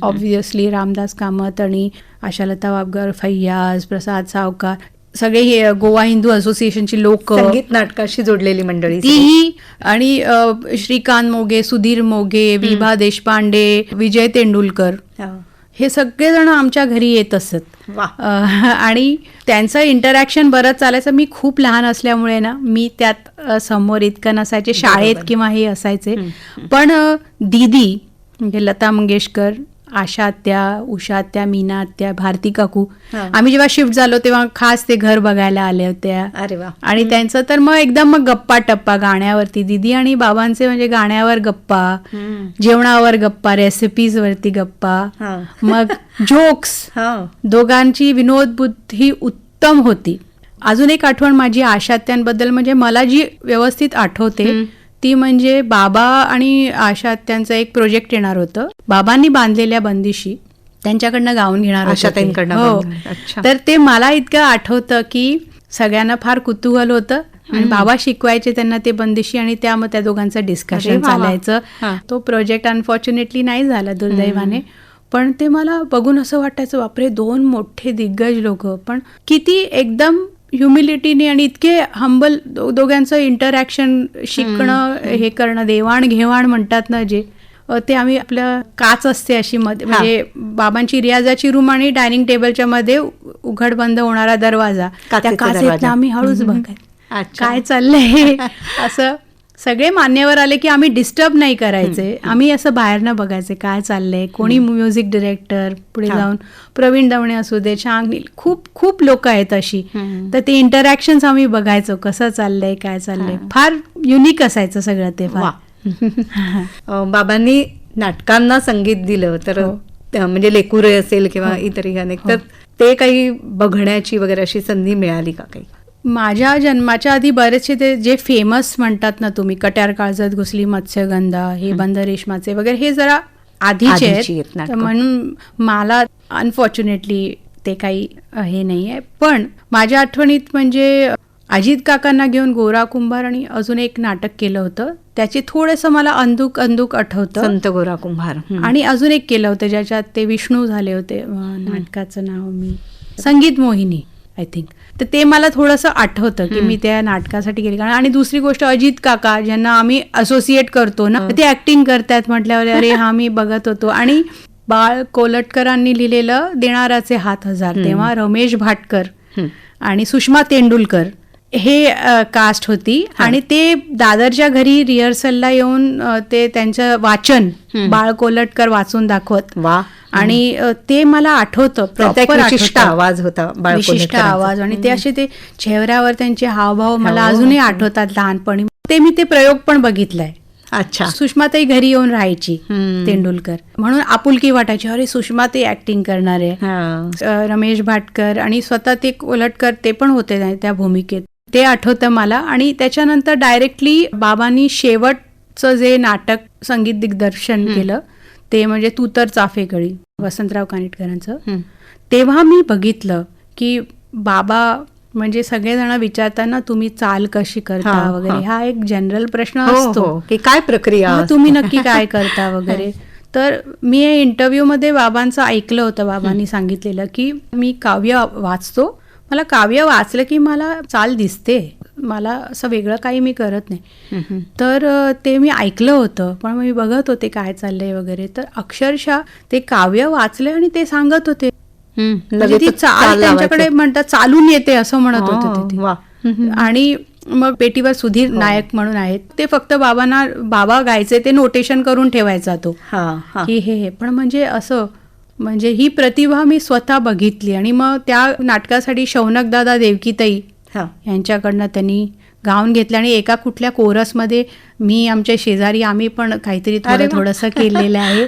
ऑब्व्हियसली. रामदास कामत आणि आशालता वाबगर, फैयाज, प्रसाद सावकार, सगळे हे गोवा हिंदू असोसिएशनची लोक, संगीत नाटकाशी जोडलेली मंडळी तीही. आणि श्रीकांत मोगे, सुधीर मोगे, विभा देशपांडे, विजय तेंडुलकर, हे सगळेजण आमच्या घरी येत असत. आणि त्यांचं इंटरॅक्शन बरंच चालायचं. मी खूप लहान असल्यामुळे ना मी त्यात समोर इतकं नसायचे, शाळेत किंवा हे असायचे. पण दीदी म्हणजे लता मंगेशकर, आशा आत्या, उषा आत्या, मीना आत्या, भारती काकू, आम्ही जेव्हा शिफ्ट झालो तेव्हा खास ते घर बघायला आल्या होत्या. अरे वा. आणि त्यांचं तर मग एकदम मग गप्पा टप्पा गाण्यावरती. दीदी आणि बाबांचे म्हणजे गाण्यावर गप्पा, जेवणावर गप्पा, रेसिपीज वरती गप्पा, मग जोक्स. दोघांची विनोद बुद्धी उत्तम होती. अजून एक आठवण माझी आशात्यांबद्दल, म्हणजे मला जी व्यवस्थित आठवते ती म्हणजे बाबा आणि आशा आत्यांचं एक प्रोजेक्ट येणार होतं. बाबांनी बांधलेल्या बंदिशी त्यांच्याकडनं गाऊन घेणार होतं. हो. तर ते मला इतकं आठवतं की सगळ्यांना फार कुतूहल होतं आणि बाबा शिकवायचे त्यांना ते बंदिशी आणि मग त्या दोघांचं डिस्कशन चालायचं. तो प्रोजेक्ट अनफॉर्च्युनेटली नाही झाला दुर्दैवाने. पण ते मला बघून असं वाटायचं, बापरे, 2 मोठे दिग्गज लोक पण किती एकदम ह्युमिलिटीने आणि इतके हंबल, दोघांचं इंटरॅक्शन, शिकणं, हे करणं, देवाणघेवाण म्हणतात ना जे, ते आम्ही आपल्या काच असते अशी मध्ये, म्हणजे बाबांची रियाजाची रूम आणि डायनिंग टेबलच्या मध्ये उघड बंद होणारा दरवाजा, त्या काचेत आम्ही हळूच बघाय काय चाललंय. असं सगळे मान्यवर आले की आम्ही डिस्टर्ब नाही करायचे, आम्ही असं बाहेरनं बघायचे काय चाललंय. कोणी म्युझिक डिरेक्टर, पुढे जाऊन प्रवीण दवणे असू दे, शांगनील, खूप खूप लोक आहेत अशी. तर ते इंटरॅक्शन्स आम्ही बघायचो, कसं चाललंय, काय चाललंय. फार युनिक असायचं सगळं ते. बाबांनी नाटकांना संगीत दिलं तर म्हणजे लेकुरे असेल किंवा इतरही अनेक, तर ते काही बघण्याची वगैरे अशी संधी मिळाली का काही? माझ्या जन्माच्या आधी बरेचसे ते जे फेमस म्हणतात ना तुम्ही, कट्यार काळजात घुसली, मत्स्यगंधा, हे बंद रेशमाचे वगैरे, हे जरा आधीचे आधीची आहेत. आहेत तर नाटकं. म्हणून मला अनफॉर्च्युनेटली ते काही हे नाही आहे. पण माझ्या आठवणीत म्हणजे अजित काकांना घेऊन गोरा कुंभार आणि अजून एक नाटक केलं होतं. त्याची थोडंसं मला अंदूक आठवतं. संत गोरा कुंभार. आणि अजून एक केलं होतं ज्याच्यात ते विष्णू झाले होते. नाटकाचं नाव मी संगीत मोहिनी आय थिंक. तर ते मला थोडंसं आठवतं की मी त्या नाटकासाठी गेले. आणि दुसरी गोष्ट अजित काका ज्यांना आम्ही असोसिएट करतो ना, ते ऍक्टिंग करतात म्हटल्यावर अरे हा मी बघत होतो. आणि बाळ कोलटकरांनी लिहिलेलं देणाराचे हात हजार, तेव्हा रमेश भाटकर आणि सुषमा तेंडुलकर हे कास्ट होती. आणि ते दादरच्या घरी रिहर्सलला येऊन ते त्यांचं वाचन बाळ कोलटकर वाचून दाखवत. वा. आणि ते मला आठवतं प्रॉपर. विशिष्ट आवाज होता बाळ विशिष्ट कोल्हटकरांचा. आवाज. आणि ते असे ते चेहऱ्यावर त्यांचे हावभाव मला अजूनही आठवतात लहानपणी. ते मी ते प्रयोग पण बघितलाय. अच्छा. सुषमाताई घरी येऊन राहायची तेंडुलकर, म्हणून आपुलकी वाटायची, अरे सुषमाताई ऍक्टिंग करणार आहे. रमेश भाटकर आणि स्वतः ते कोलटकर ते पण होते त्या भूमिकेत. ते आठवतं मला. आणि त्याच्यानंतर डायरेक्टली बाबांनी शेवटचं जे नाटक संगीत दिग्दर्शन केलं ते म्हणजे तू तर चाफेकळी, वसंतराव कानिटकरांचं. तेव्हा मी बघितलं की बाबा म्हणजे सगळेजण विचारताना तुम्ही चाल कशी करता वगैरे, हा एक जनरल प्रश्न असतो की काय प्रक्रिया, तुम्ही नक्की काय करता वगैरे. तर मी या इंटरव्ह्यूमध्ये बाबांचं ऐकलं होतं. बाबांनी सांगितलेलं की मी काव्य वाचतो, मला काव्य वाचलं की मला चाल दिसते, मला असं वेगळं काही मी करत नाही. तर ते मी ऐकलं होतं. पण मी बघत होते काय चाललंय वगैरे. तर अक्षरशः ते काव्य वाचले आणि ते सांगत होते म्हणजे ती चाल त्यांच्याकडे म्हणतात चालून येते असं म्हणत होते ते. आणि मग पेटीवर सुधीर नायक म्हणून आहेत, ते फक्त बाबा गायचे ते नोटेशन करून ठेवायचा तो की हे. पण म्हणजे असं म्हणजे ही प्रतिभा मी स्वतः बघितली. आणि मग त्या नाटकासाठी शौनकदादा देवकीताई यांच्याकडनं त्यांनी गाऊन घेतलं. आणि एका कुठल्या कोरसमध्ये मी आमच्या शेजारी आम्ही पण काहीतरी थोडंसं केलेलं आहे.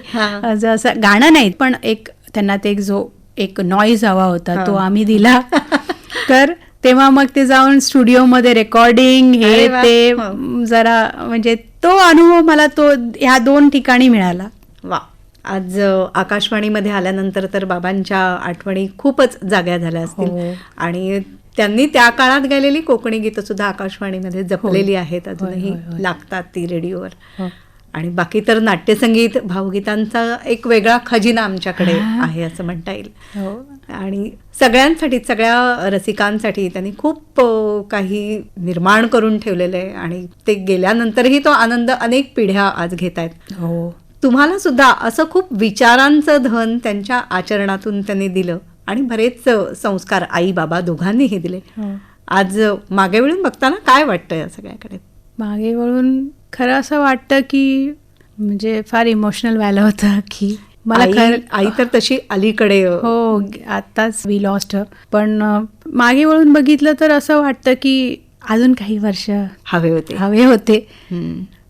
असं गाणं नाही पण एक त्यांना ते एक नॉईज हवा होता तो आम्ही दिला. तर तेव्हा मग ते जाऊन स्टुडिओमध्ये रेकॉर्डिंग हे ते जरा म्हणजे तो अनुभव मला तो ह्या 2 ठिकाणी मिळाला. वा. आज आकाशवाणीमध्ये आल्यानंतर तर बाबांच्या आठवणी खूपच जाग्या झाल्या असतील. आणि त्यांनी त्या काळात गायलेली कोकणी गीतं सुद्धा आकाशवाणीमध्ये जपलेली आहेत, अजूनही लागतात ती रेडिओवर. आणि बाकी तर नाट्यसंगीत भावगीतांचा एक वेगळा खजिना आमच्याकडे आहे असं म्हणता येईल. आणि सगळ्यांसाठी, सगळ्या रसिकांसाठी त्यांनी खूप काही निर्माण करून ठेवलेलं आहे. आणि ते गेल्यानंतरही तो आनंद अनेक पिढ्या आज घेत आहेत. तुम्हाला सुद्धा असं खूप विचारांचं धन त्यांच्या आचरणातून त्यांनी दिलं आणि बरेच संस्कार आई बाबा दोघांनीही दिले. आज मागे वळून बघताना काय वाटतं या सगळ्याकडे? मागे वळून खरं असं वाटतं की म्हणजे फार इमोशनल व्हायला होतं की मला आई तर तशी अलीकडे आताच वी लॉस्ट हर. पण मागे वळून बघितलं तर असं वाटतं की अजून काही वर्ष हवे होते.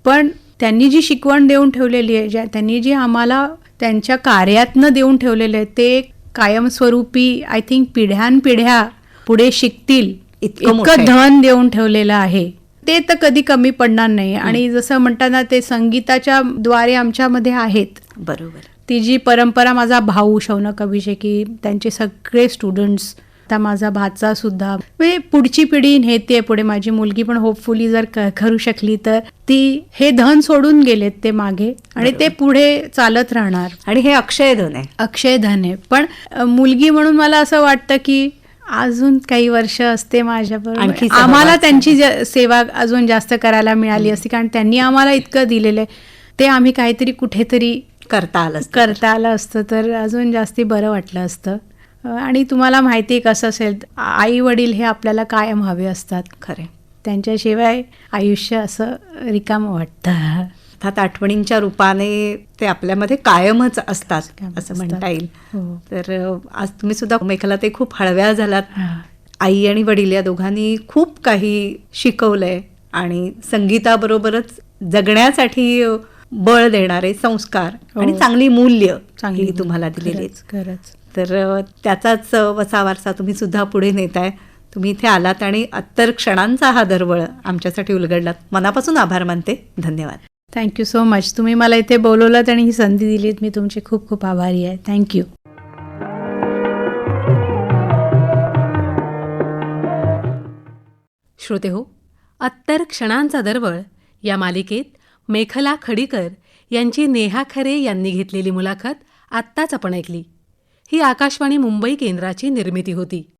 पण त्यांनी जी शिकवण देऊन ठेवलेली आहे, त्यांनी जी आम्हाला त्यांच्या कार्यातनं देऊन ठेवलेलं आहे, ते कायमस्वरूपी आय थिंक पिढ्यानपिढ्या पुढे शिकतील इतकं धन देऊन ठेवलेलं आहे. ते तर कधी कमी पडणार नाही. आणि जसं म्हणताना ते संगीताच्या द्वारे आमच्यामध्ये आहेत. बरोबर. ती जी परंपरा माझा भाऊ शौनक अभिषेकी, त्यांचे सगळे स्टुडंट्स, आता माझा भाचा सुद्धा, म्हणजे पुढची पिढी नेते पुढे. माझी मुलगी पण होपफुली जर करू शकली तर ती हे धन सोडून गेलेत ते मागे आणि ते पुढे चालत राहणार. आणि हे अक्षय धन आहे. पण मुलगी म्हणून मला असं वाटतं की अजून काही वर्ष असते माझ्याबरोबर, आम्हाला त्यांची सेवा अजून जास्त करायला मिळाली असती. कारण त्यांनी आम्हाला इतकं दिलेलं आहे, ते आम्ही काहीतरी कुठेतरी करता आलं असतं तर अजून जास्ती बरं वाटलं असतं. आणि तुम्हाला माहिती कसं असेल, आई वडील हे आपल्याला कायम हवे असतात. खरे, त्यांच्याशिवाय आयुष्य असं रिकामं वाटतं. अर्थात आठवणींच्या रूपाने ते आपल्यामध्ये कायमच असतात असं म्हणता येईल. तर आज तुम्ही सुद्धा मेखला ते खूप हळव्या झालात. आई आणि वडील या दोघांनी खूप काही शिकवलंय आणि संगीताबरोबरच जगण्यासाठी बळ देणारे संस्कार आणि चांगली मूल्य तुम्हाला दिलेली. खरंच. तर त्याचाच वसा वारसा तुम्ही सुद्धा पुढे नेताय. तुम्ही इथे आलात आणि अत्तर क्षणांचा हा दरवळ आमच्यासाठी उलगडलात. मनापासून आभार मानते. धन्यवाद. Thank you so much. तुम्ही मला इथे बोलवलात आणि ही संधी दिलीत. मी तुमचे खूप खूप आभारी आहे. थँक्यू. श्रोतेहो, अत्तर क्षणांचा दरवळ या मालिकेत मेखला खडीकर यांची नेहा खरे यांनी घेतलेली मुलाखत आत्ताच आपण ऐकली. ही आकाशवाणी मुंबई केंद्राची निर्मिती होती.